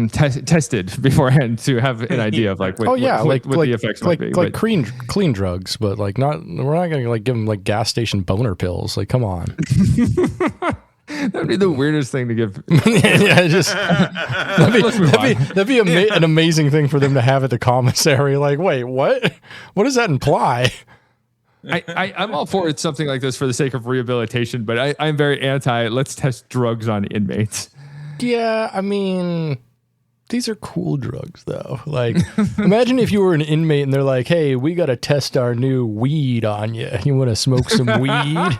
tested beforehand to have an idea of like what the effects might be. Like clean drugs, but like we're not going to like give them like gas station boner pills. Like, come on. That'd be the weirdest thing to give. That'd be an amazing thing for them to have at the commissary. Like, wait, what? What does that imply? I'm all for it, something like this for the sake of rehabilitation, but I'm very anti. Let's test drugs on inmates. Yeah, I mean, these are cool drugs, though. Like, imagine if you were an inmate and they're like, hey, we got to test our new weed on you. You want to smoke some weed?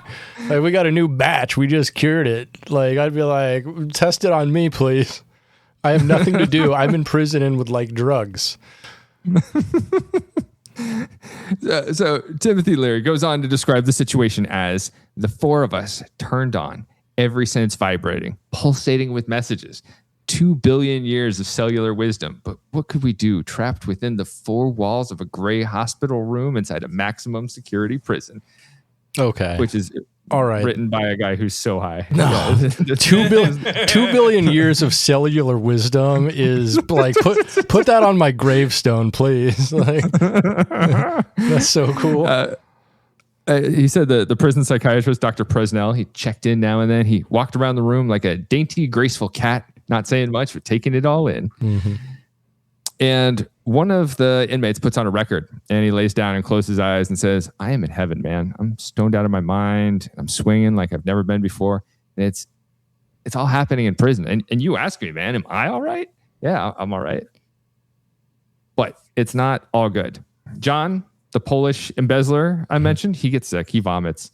Like, we got a new batch. We just cured it. Like, I'd be like, test it on me, please. I have nothing to do. I'm in prison and would like drugs. So Timothy Leary goes on to describe the situation as the four of us turned on, every sense vibrating, pulsating with messages, 2 billion years of cellular wisdom. But what could we do trapped within the four walls of a gray hospital room inside a maximum security prison? Okay. Which is all right. Written by a guy who's so high. No. 2 billion years of cellular wisdom is like, put that on my gravestone, please. Like, that's so cool. He said the prison psychiatrist, Dr. Presnell, he checked in now and then. He walked around the room like a dainty, graceful cat, not saying much, but taking it all in. Mm-hmm. And one of the inmates puts on a record and he lays down and closes his eyes and says, I am in heaven, man. I'm stoned out of my mind. I'm swinging like I've never been before. And it's all happening in prison. And you ask me, man, am I all right? Yeah, I'm all right. But it's not all good. John, the Polish embezzler I mentioned, he gets sick. He vomits.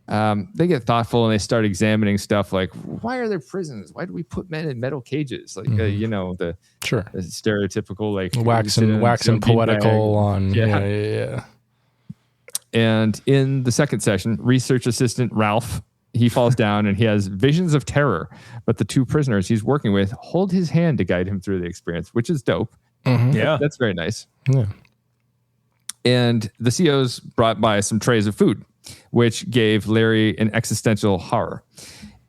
They get thoughtful and they start examining stuff like, why are there prisons? Why do we put men in metal cages? Like, the stereotypical, like waxing poetical on. Yeah. And in the second session, research assistant Ralph, he falls down and he has visions of terror, but the two prisoners he's working with hold his hand to guide him through the experience, which is dope. Mm-hmm. Yeah. That's very nice. Yeah. And the COs brought by some trays of food, which gave Larry an existential horror.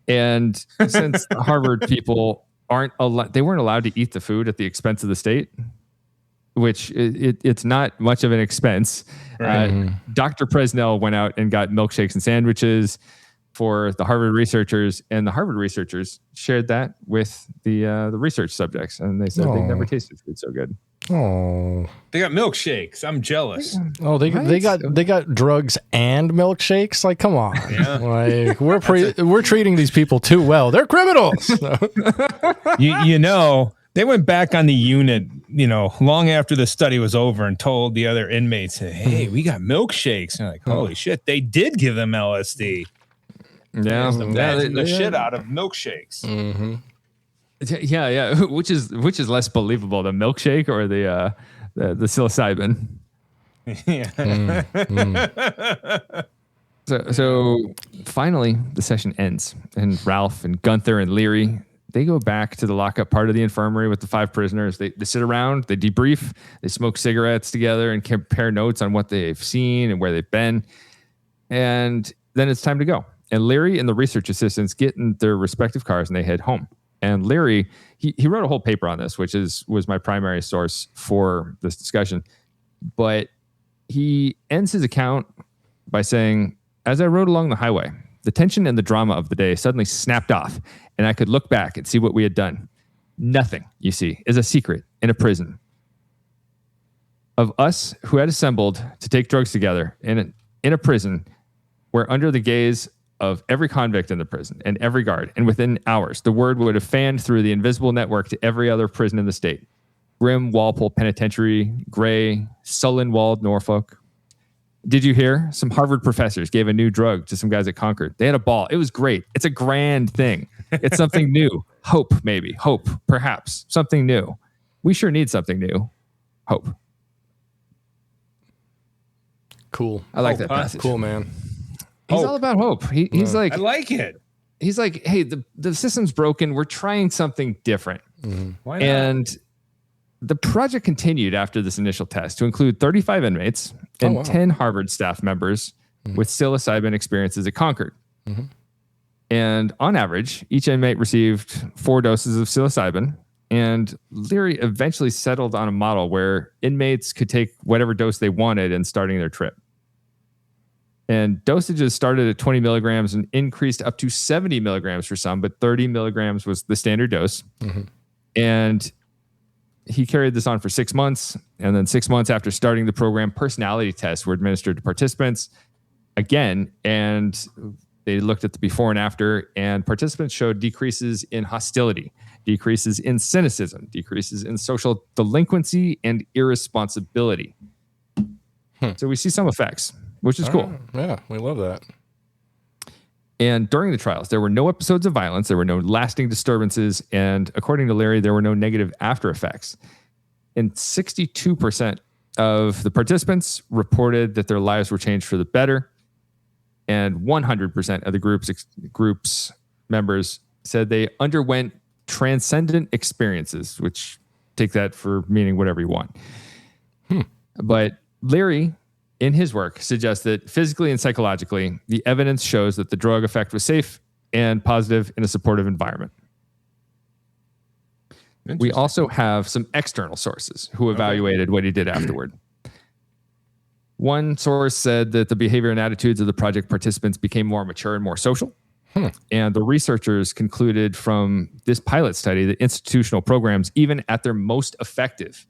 And since the Harvard people weren't allowed to eat the food at the expense of the state, which it's not much of an expense. Right. Dr. Presnell went out and got milkshakes and sandwiches for the Harvard researchers, and the Harvard researchers shared that with the research subjects, and they said they never tasted food so good. Oh, they got milkshakes. I'm jealous. Oh, they got drugs and milkshakes. Like, come on. Yeah. Like we're treating these people too well. They're criminals. They went back on the unit, long after the study was over and told the other inmates, hey, we got milkshakes. And like, holy shit, they did give them LSD. Yeah. The shit out of milkshakes. Mm-hmm. Yeah. Which is less believable, the milkshake or the psilocybin? Yeah. So finally the session ends, and Ralph and Gunther and Leary, they go back to the lockup part of the infirmary with the 5 prisoners. They sit around, they debrief, they smoke cigarettes together and compare notes on what they've seen and where they've been. And then it's time to go. And Leary and the research assistants get in their respective cars and they head home. And Leary, he wrote a whole paper on this, which was my primary source for this discussion. But he ends his account by saying, as I rode along the highway, the tension and the drama of the day suddenly snapped off, and I could look back and see what we had done. Nothing, you see, is a secret in a prison. Of us who had assembled to take drugs together in a prison where under the gaze of every convict in the prison and every guard, and within hours, the word would have fanned through the invisible network to every other prison in the state. Grim Walpole Penitentiary, Gray, sullen-walled Norfolk. Did you hear? Some Harvard professors gave a new drug to some guys at Concord. They had a ball. It was great. It's a grand thing. It's something new. Hope, maybe. Hope, perhaps. Something new. We sure need something new. Hope. Cool. I like that passage. Cool, man. He's all about hope. He's like, I like it. He's like, hey, the system's broken. We're trying something different. Why not? And the project continued after this initial test to include 35 inmates and 10 Harvard staff members with psilocybin experiences at Concord. And on average, each inmate received 4 doses of psilocybin. And Leary eventually settled on a model where inmates could take whatever dose they wanted in starting their trip. And dosages started at 20 milligrams and increased up to 70 milligrams for some, but 30 milligrams was the standard dose. And he carried this on for 6 months. And then 6 months after starting the program, personality tests were administered to participants again. And they looked at the before and after, and participants showed decreases in hostility, decreases in cynicism, decreases in social delinquency, and irresponsibility. So we see some effects, which is cool. Yeah, we love that. And during the trials, there were no episodes of violence. There were no lasting disturbances. And according to Leary, there were no negative after effects. And 62% of the participants reported that their lives were changed for the better. And 100% of the group's members said they underwent transcendent experiences, which take that for meaning whatever you want. But Leary, in his work, suggests that physically and psychologically, the evidence shows that the drug effect was safe and positive in a supportive environment. We also have some external sources who evaluated what he did afterward. One source said that the behavior and attitudes of the project participants became more mature and more social. And the researchers concluded from this pilot study that institutional programs, even at their most effective,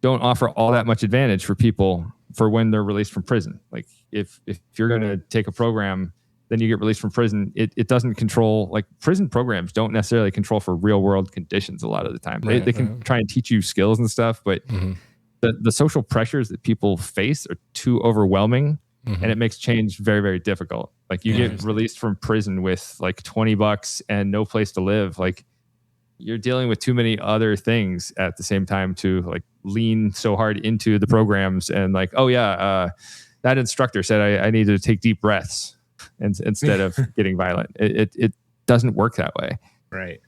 don't offer all that much advantage for people for when they're released from prison. Like if you're going to take a program, then you get released from prison. It doesn't control, like prison programs don't necessarily control for real world conditions a lot of the time. They can try and teach you skills and stuff, but the social pressures that people face are too overwhelming, and it makes change very, very difficult. Like you get released from prison with like $20 and no place to live. Like you're dealing with too many other things at the same time to like lean so hard into the programs and like, that instructor said I needed to take deep breaths instead of getting violent. It doesn't work that way. Right.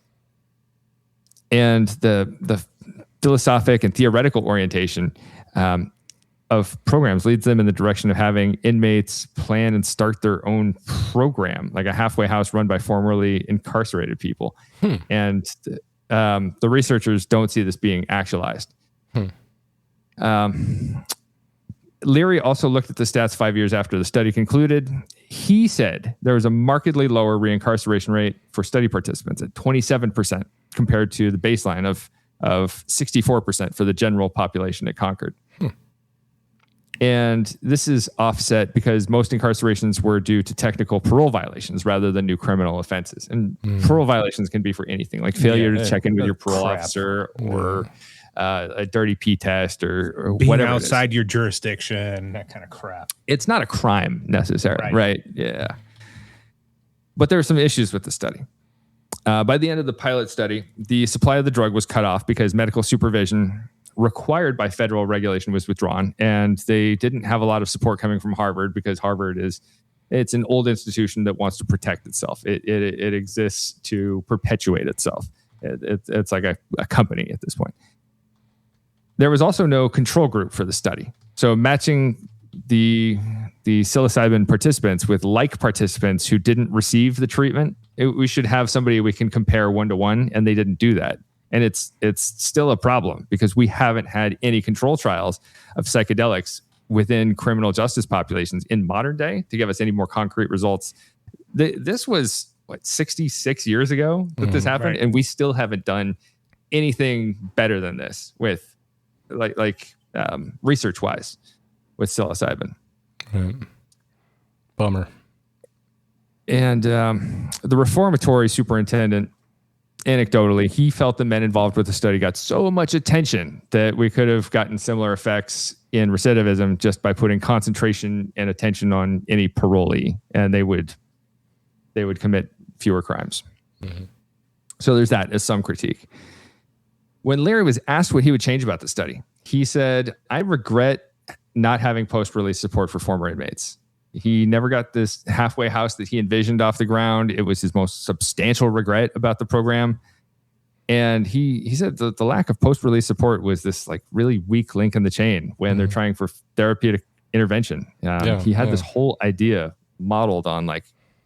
And the philosophic and theoretical orientation of programs leads them in the direction of having inmates plan and start their own program, like a halfway house run by formerly incarcerated people. And the researchers don't see this being actualized. Leary also looked at the stats 5 years after the study concluded. He said there was a markedly lower reincarceration rate for study participants at 27% compared to the baseline of 64% for the general population at Concord. And this is offset because most incarcerations were due to technical parole violations rather than new criminal offenses. And parole violations can be for anything, like failure to check in with your parole officer or a dirty pee test or being whatever outside your jurisdiction, that kind of crap. It's not a crime necessarily, right? Yeah. But there are some issues with the study. By the end of the pilot study, the supply of the drug was cut off because medical supervision required by federal regulation was withdrawn, and they didn't have a lot of support coming from Harvard because Harvard it's an old institution that wants to protect itself. It exists to perpetuate itself. It's like a company at this point. There was also no control group for the study. So matching the psilocybin participants with like participants who didn't receive the treatment, we should have somebody we can compare 1-to-1, and they didn't do that. And it's still a problem because we haven't had any control trials of psychedelics within criminal justice populations in modern day to give us any more concrete results. This was 66 years ago that this happened, and we still haven't done anything better than this with research wise with psilocybin. Bummer. And the reformatory superintendent, anecdotally, he felt the men involved with the study got so much attention that we could have gotten similar effects in recidivism just by putting concentration and attention on any parolee, and they would commit fewer crimes. So there's that as some critique. When Leary was asked what he would change about the study, he said, "I regret not having post-release support for former inmates. He never got this halfway house that he envisioned off the ground. It was his most substantial regret about the program. And he said the lack of post-release support was this like really weak link in the chain when they're trying for therapeutic intervention. He had this whole idea modeled on like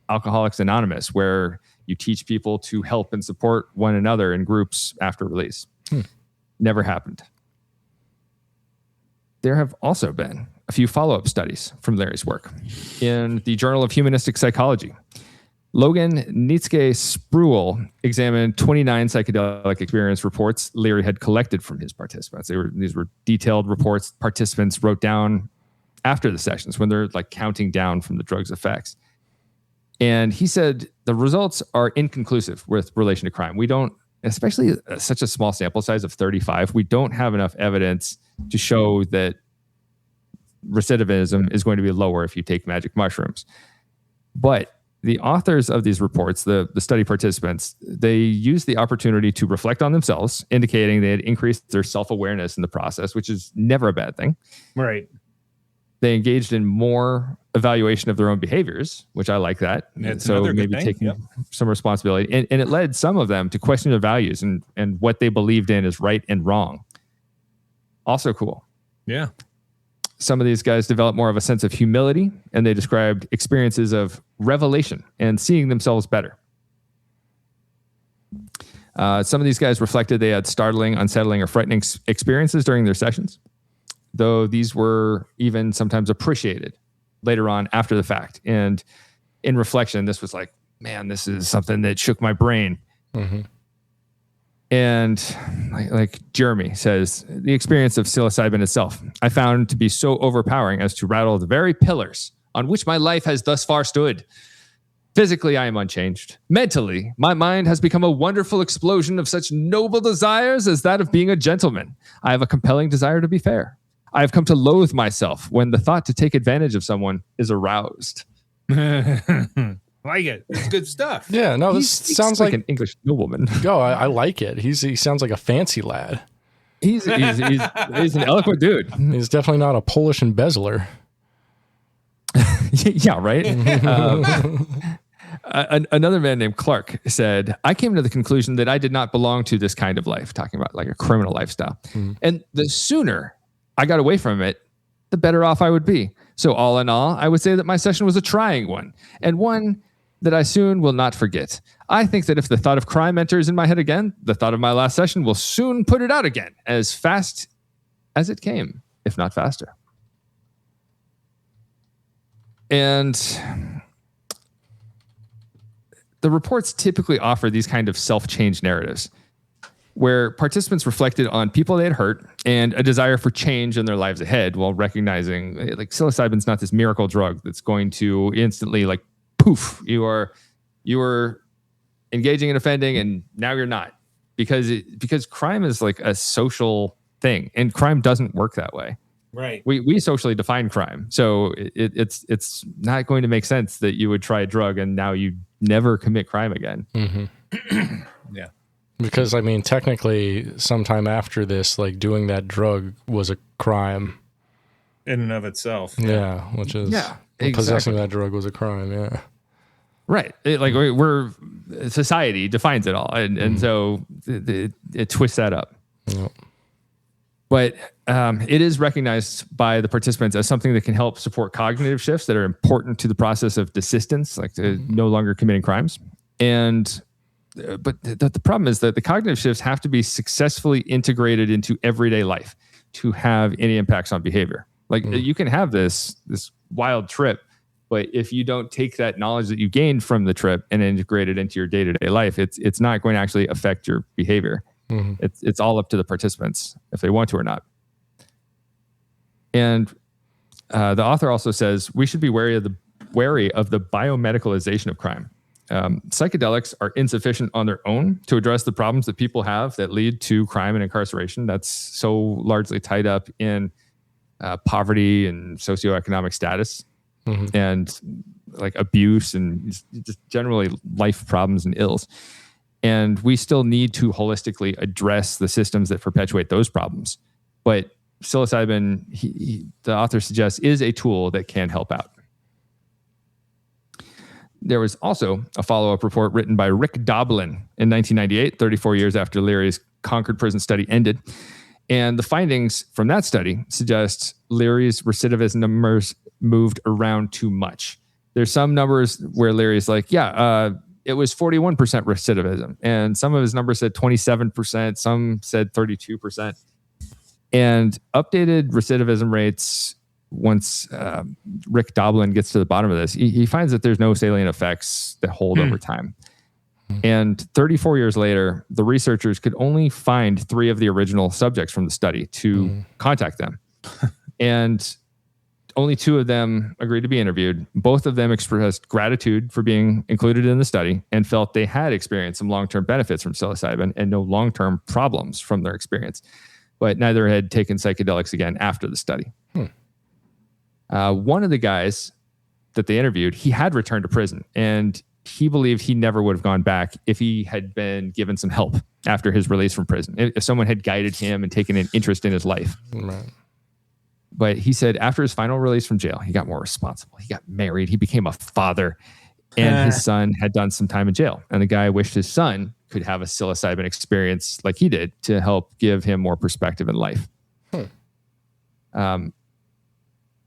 Alcoholics Anonymous, where you teach people to help and support one another in groups after release. Never happened. There have also been a few follow-up studies from Leary's work. In the Journal of Humanistic Psychology, Logan Nietzsche-Spruill examined 29 psychedelic experience reports Leary had collected from his participants. These were detailed reports participants wrote down after the sessions when they're like counting down from the drug's effects. And he said the results are inconclusive with relation to crime. We don't, especially such a small sample size of 35, we don't have enough evidence to show that recidivism is going to be lower if you take magic mushrooms. But the authors of these reports, the study participants, they used the opportunity to reflect on themselves, indicating they had increased their self-awareness in the process, which is never a bad thing. Right. They engaged in more evaluation of their own behaviors, which I like that. So maybe taking some responsibility. And it led some of them to question their values and what they believed in as right and wrong. Also cool. Yeah. Some of these guys developed more of a sense of humility, and they described experiences of revelation and seeing themselves better. Some of these guys reflected they had startling, unsettling, or frightening experiences during their sessions, though these were even sometimes appreciated later on after the fact. And in reflection, this was like, man, this is something that shook my brain. Mm-hmm. And like Jeremy says, the experience of psilocybin itself, I found to be so overpowering as to rattle the very pillars on which my life has thus far stood. Physically, I am unchanged. Mentally, my mind has become a wonderful explosion of such noble desires as that of being a gentleman. I have a compelling desire to be fair. I have come to loathe myself when the thought to take advantage of someone is aroused. Like it. It's good stuff. Yeah, no, this sounds like an English nobleman. Go, I like it. He sounds like a fancy lad. He's an eloquent dude. He's definitely not a Polish embezzler. Yeah, right? Another man named Clark said, I came to the conclusion that I did not belong to this kind of life, talking about like a criminal lifestyle. And the sooner I got away from it, the better off I would be. So all in all, I would say that my session was a trying one, and one that I soon will not forget. I think that if the thought of crime enters in my head again, the thought of my last session will soon put it out again, as fast as it came, if not faster. And the reports typically offer these kind of self-change narratives where participants reflected on people they had hurt and a desire for change in their lives ahead, while recognizing like psilocybin's not this miracle drug that's going to instantly like poof, you are engaging in offending and now you're not, because crime is like a social thing and crime doesn't work that way. Right. We socially define crime. So it's not going to make sense that you would try a drug and now you never commit crime again. Mm-hmm. Yeah. Because I mean, technically sometime after this, like doing that drug was a crime in and of itself. Yeah. Which is possessing that drug was a crime. Yeah. Right. We're society defines it all. And so it twists that up. Yep. But it is recognized by the participants as something that can help support cognitive shifts that are important to the process of desistance, like no longer committing crimes. And but the problem is that the cognitive shifts have to be successfully integrated into everyday life to have any impacts on behavior. Like you can have this wild trip, but if you don't take that knowledge that you gained from the trip and integrate it into your day-to-day life, it's not going to actually affect your behavior. Mm-hmm. It's all up to the participants if they want to or not. And the author also says we should be wary of the biomedicalization of crime. Psychedelics are insufficient on their own to address the problems that people have that lead to crime and incarceration. That's so largely tied up in poverty and socioeconomic status, and like abuse and just generally life problems and ills. And we still need to holistically address the systems that perpetuate those problems. But psilocybin, the author suggests, is a tool that can help out. There was also a follow-up report written by Rick Doblin in 1998, 34 years after Leary's Concord prison study ended. And the findings from that study suggest Leary's recidivism numbers moved around too much. There's some numbers where Leary's like, it was 41% recidivism. And some of his numbers said 27%, some said 32%. And updated recidivism rates, once Rick Doblin gets to the bottom of this, he finds that there's no salient effects that hold over time. And 34 years later, the researchers could only find 3 of the original subjects from the study to contact them. And only 2 of them agreed to be interviewed. Both of them expressed gratitude for being included in the study and felt they had experienced some long-term benefits from psilocybin and no long-term problems from their experience. But neither had taken psychedelics again after the study. One of the guys that they interviewed, he had returned to prison, and he believed he never would have gone back if he had been given some help after his release from prison, if someone had guided him and taken an interest in his life. Right. But he said after his final release from jail, he got more responsible. He got married. He became a father, and his son had done some time in jail. And the guy wished his son could have a psilocybin experience like he did to help give him more perspective in life.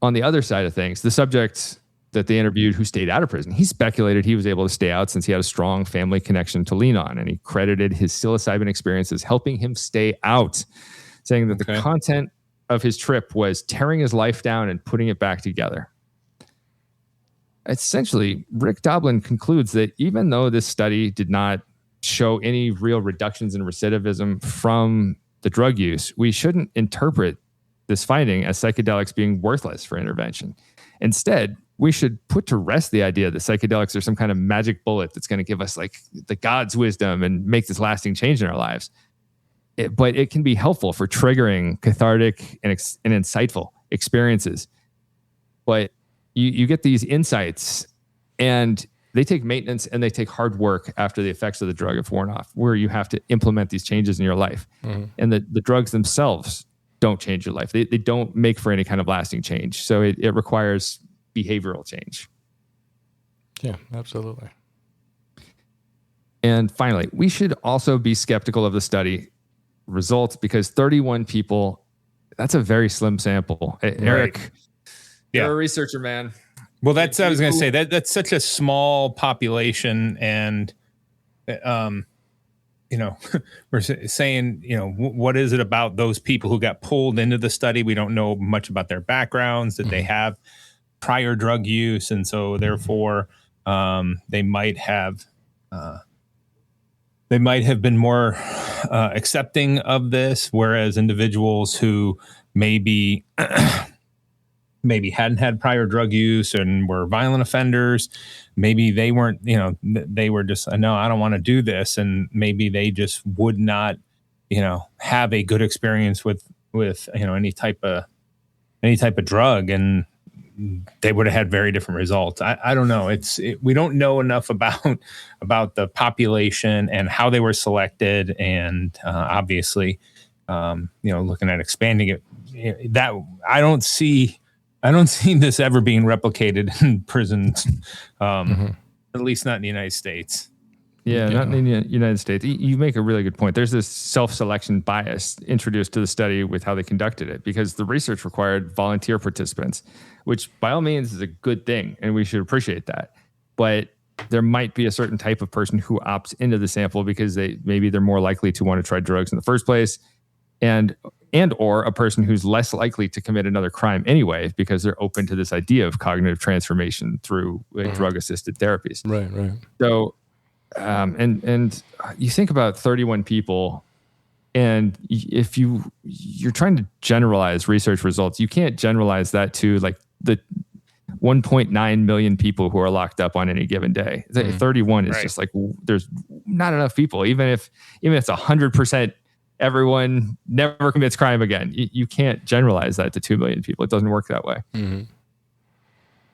On the other side of things, the subject that they interviewed who stayed out of prison, he speculated he was able to stay out since he had a strong family connection to lean on. And he credited his psilocybin experiences helping him stay out, saying that the content of his trip was tearing his life down and putting it back together. Essentially, Rick Doblin concludes that even though this study did not show any real reductions in recidivism from the drug use, we shouldn't interpret this finding as psychedelics being worthless for intervention. Instead, we should put to rest the idea that psychedelics are some kind of magic bullet that's going to give us like the God's wisdom and make this lasting change in our lives. But it can be helpful for triggering cathartic and insightful experiences. But you get these insights, and they take maintenance and they take hard work after the effects of the drug have worn off, where you have to implement these changes in your life. And the drugs themselves don't change your life. They don't make for any kind of lasting change. So it requires behavioral change. Yeah, absolutely. And finally, we should also be skeptical of the study results because 31 people, that's a very slim sample. Eric, you're a researcher, man. Well, I was going to say that's such a small population, and we're saying, what is it about those people who got pulled into the study? We don't know much about their backgrounds, that they have prior drug use, and so therefore they might have been more accepting of this, whereas individuals who maybe hadn't had prior drug use and were violent offenders, maybe they weren't, they were just, no, I don't want to do this. And maybe they just would not, have a good experience with any type of drug, and they would have had very different results. I don't know. We don't know enough about the population and how they were selected. And obviously, looking at expanding it, that I don't see this ever being replicated in prisons, at least not in the United States. Yeah, not in the United States. You make a really good point. There's this self-selection bias introduced to the study with how they conducted it, because the research required volunteer participants, which by all means is a good thing, and we should appreciate that. But there might be a certain type of person who opts into the sample because they're more likely to want to try drugs in the first place, and or a person who's less likely to commit another crime anyway, because they're open to this idea of cognitive transformation through drug-assisted therapies. Right. So, and you think about 31 people, and if you're trying to generalize research results, you can't generalize that to like the 1.9 million people who are locked up on any given day. 31 is just like, there's not enough people. Even if it's 100%, everyone never commits crime again. You can't generalize that to 2 million people. It doesn't work that way.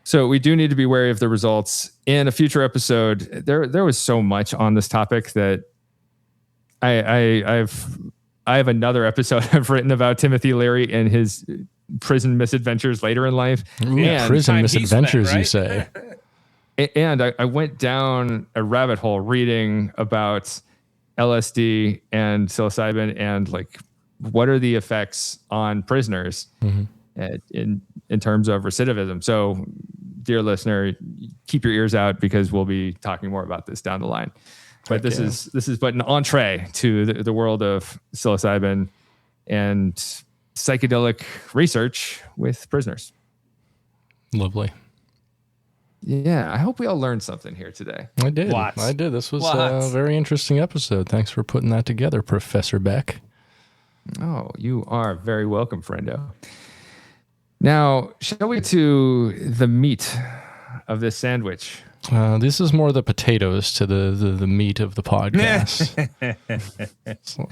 So we do need to be wary of the results. In a future episode, there was so much on this topic that I've I have another episode I've written about Timothy Leary and his prison misadventures later in life. Ooh, prison misadventures, you say? And I went down a rabbit hole reading about LSD and psilocybin and like what are the effects on prisoners in terms of recidivism. So, dear listener, keep your ears out because we'll be talking more about this down the line. But this is but an entree to the world of psilocybin and psychedelic research with prisoners. Lovely. Yeah, I hope we all learned something here today. I did. I did. This was a very interesting episode. Thanks for putting that together, Professor Beck. Oh, you are very welcome, friendo. Now, shall we to the meat of this sandwich? This is more the potatoes to the meat of the podcast. It's like,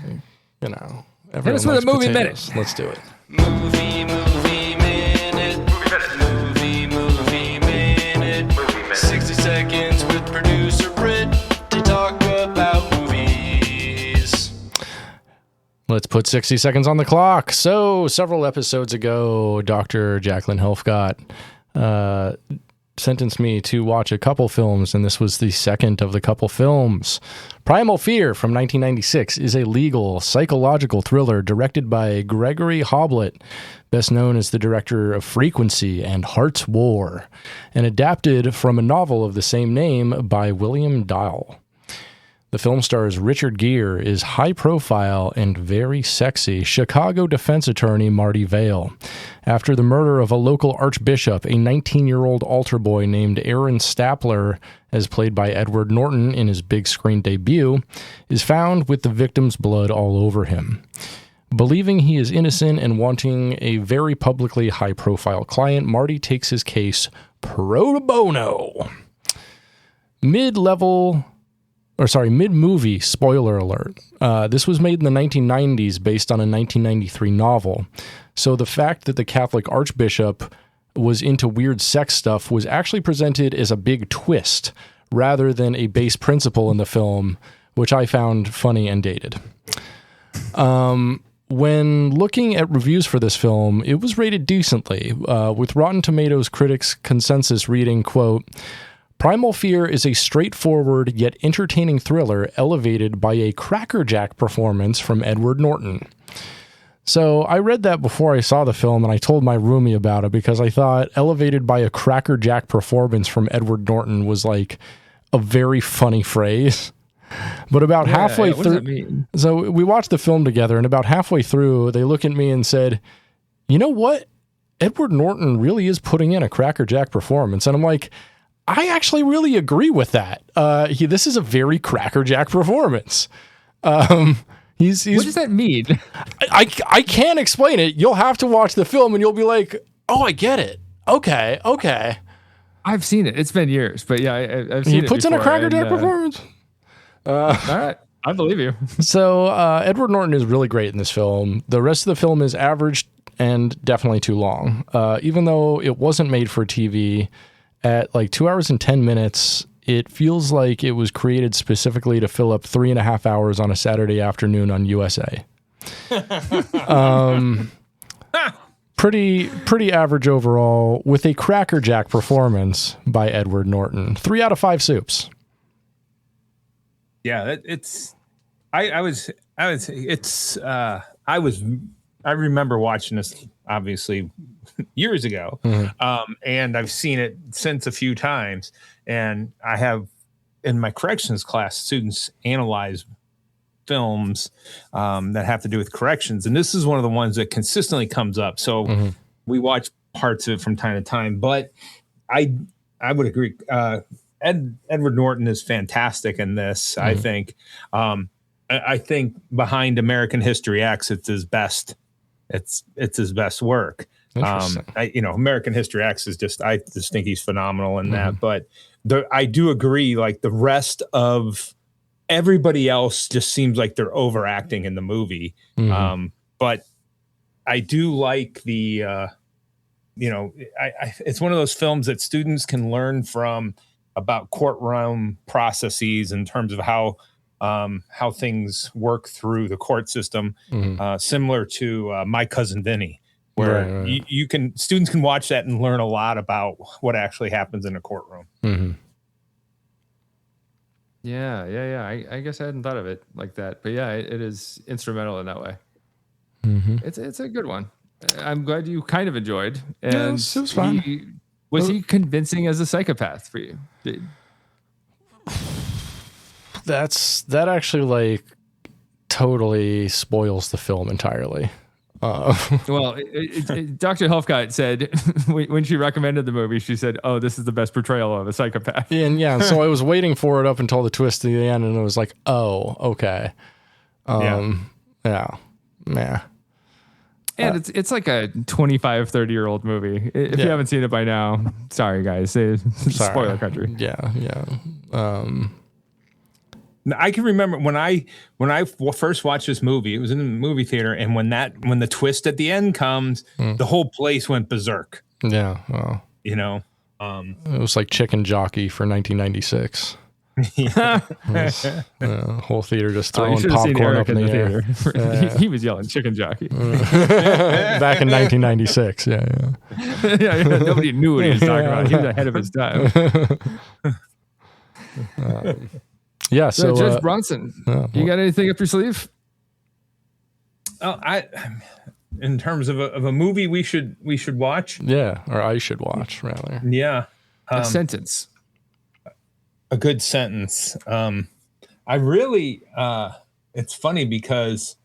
you know, everyone hit us with a movie potatoes. minute. Let's do it. Movie minute. Movie minute. 60 seconds with producer Brit to talk about movies. Let's put 60 seconds on the clock. So, several episodes ago, Dr. Jacqueline Helfgott sentenced me to watch a couple films, and this was the second of the couple films. Primal Fear from 1996 is a legal psychological thriller directed by Gregory Hoblet, best known as the director of Frequency and Heart's War, and adapted from a novel of the same name by William Dahl. The film stars Richard Gere is high-profile and very sexy Chicago defense attorney Marty Vale. After the murder of a local archbishop, a 19-year-old altar boy named Aaron Stapler, as played by Edward Norton in his big screen debut, is found with the victim's blood all over him. Believing he is innocent and wanting a very publicly high-profile client, Marty takes his case pro bono. Mid-movie, spoiler alert. This was made in the 1990s based on a 1993 novel. So the fact that the Catholic archbishop was into weird sex stuff was actually presented as a big twist rather than a base principle in the film, which I found funny and dated. When looking at reviews for this film, it was rated decently, with Rotten Tomatoes critics' consensus reading, quote, Primal Fear is a straightforward yet entertaining thriller elevated by a crackerjack performance from Edward Norton. So I read that before I saw the film, and I told my roomie about it because I thought elevated by a crackerjack performance from Edward Norton was like a very funny phrase. But about halfway through, what does that mean? So we watched the film together, and about halfway through, they look at me and said, "You know what? Edward Norton really is putting in a crackerjack performance." And I'm like, I actually really agree with that. This is a very crackerjack performance. He's what does that mean? I can't explain it. You'll have to watch the film and you'll be like, oh, I get it. Okay. I've seen it. It's been years, but yeah, I've seen it. He puts in a crackerjack performance. All right. I believe you. So Edward Norton is really great in this film. The rest of the film is average and definitely too long. Even though it wasn't made for TV, at like 2 hours and 10 minutes, it feels like it was created specifically to fill up 3.5 hours on a Saturday afternoon on USA. Pretty average overall, with a crackerjack performance by Edward Norton. 3 out of 5 soups. Yeah, I remember watching this obviously years ago, and I've seen it since a few times. And I have in my corrections class, students analyze films that have to do with corrections, and this is one of the ones that consistently comes up. So we watch parts of it from time to time. But I would agree. Edward Norton is fantastic in this. I think. I think behind American History X, it's his best. It's his best work. American History X is I just think he's phenomenal in that. But I do agree. Like the rest of everybody else just seems like they're overacting in the movie. But I do like the. It's one of those films that students can learn from about courtroom processes in terms of how how things work through the court system, similar to My Cousin Vinny, where students can watch that and learn a lot about what actually happens in a courtroom. Yeah. I guess I hadn't thought of it like that, but yeah, it is instrumental in that way. It's a good one. I'm glad you kind of enjoyed. And it was fun. Was he convincing as a psychopath for you? That actually like totally spoils the film entirely. Well, Dr. Helfgott said when she recommended the movie, she said, "Oh, this is the best portrayal of a psychopath." And so I was waiting for it up until the twist at the end, and it was like, "Oh, okay." Yeah. And it's like a 25, 30-year-old movie. If you haven't seen it by now, sorry guys, spoiler country. Yeah. I can remember when I first watched this movie, it was in the movie theater, and when the twist at the end comes, the whole place went berserk. Yeah, well, it was like Chicken Jockey for 1996. Whole theater just throwing popcorn up in the air. He was yelling "Chicken Jockey" back in 1996. Yeah. Nobody knew what he was talking about. He was ahead of his time. So Judge Bronson, you got anything up your sleeve? In terms of a movie we should watch. Yeah, or I should watch rather. Yeah, a sentence. A good sentence. I really. It's funny because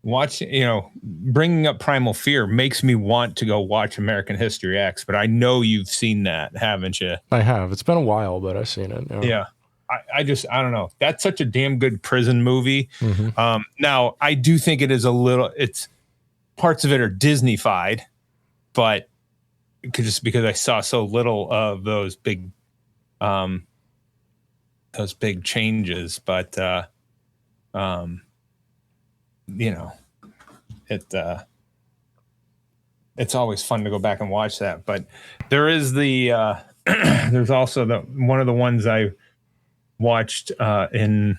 watching, bringing up Primal Fear makes me want to go watch American History X. But I know you've seen that, haven't you? I have. It's been a while, but I've seen it. Yeah. I don't know. That's such a damn good prison movie. Now I do think it is it's parts of it are Disney-fied, but just because I saw so little of those big changes, but it's always fun to go back and watch that. But there is there's also one of the ones I watched in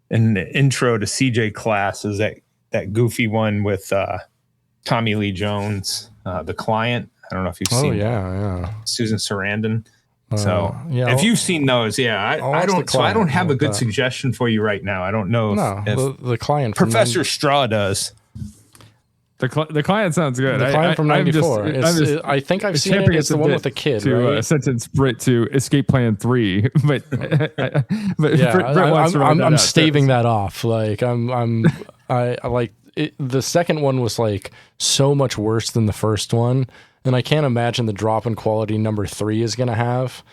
the intro to CJ class is that goofy one with Tommy Lee Jones, The Client. I don't know if you've seen. Yeah. Susan Sarandon. So if you've seen those, I don't have a good suggestion for you right now. I don't know if the Client Professor Strah does. The Client sounds good. The Client from '94. I think I've seen it. It's the one with the kid, to sentence Brit to Escape Plan 3, but yeah, Brit wants to run I'm staving that off. Like I like it. The second one was like so much worse than the first one. And I can't imagine the drop in quality number 3 is going to have.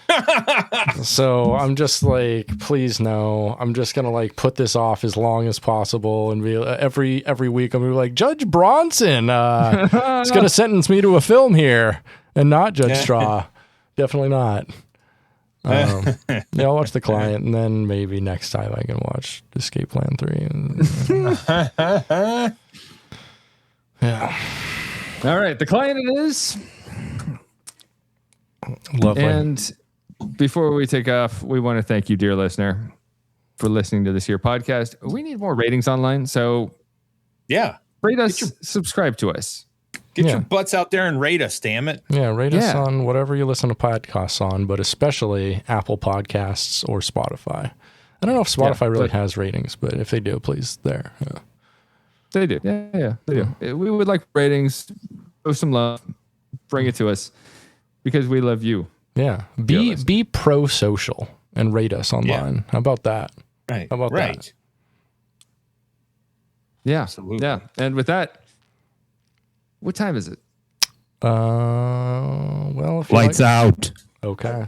So I'm just like, please no. I'm just going to like put this off as long as possible. And be every week I'm going to be like, Judge Bronson is going to sentence me to a film here. And not Judge Strah. Definitely not. I'll watch The Client. And then maybe next time I can watch Escape Plan 3. Yeah. All right, The Client it is. Lovely. And before we take off, we want to thank you, dear listener, for listening to this here podcast. We need more ratings online, so rate us, subscribe to us. Get your butts out there and rate us, damn it. Yeah, rate us on whatever you listen to podcasts on, but especially Apple Podcasts or Spotify. I don't know if Spotify really has ratings, but if they do, please, there. Yeah. They do. Yeah, they do. We would like ratings. Show some love. Bring it to us because we love you. Yeah. Be pro-social and rate us online. Yeah. How about that? Right. How about that? Yeah. Absolutely. Yeah. And with that, what time is it? Well, if lights out. Okay.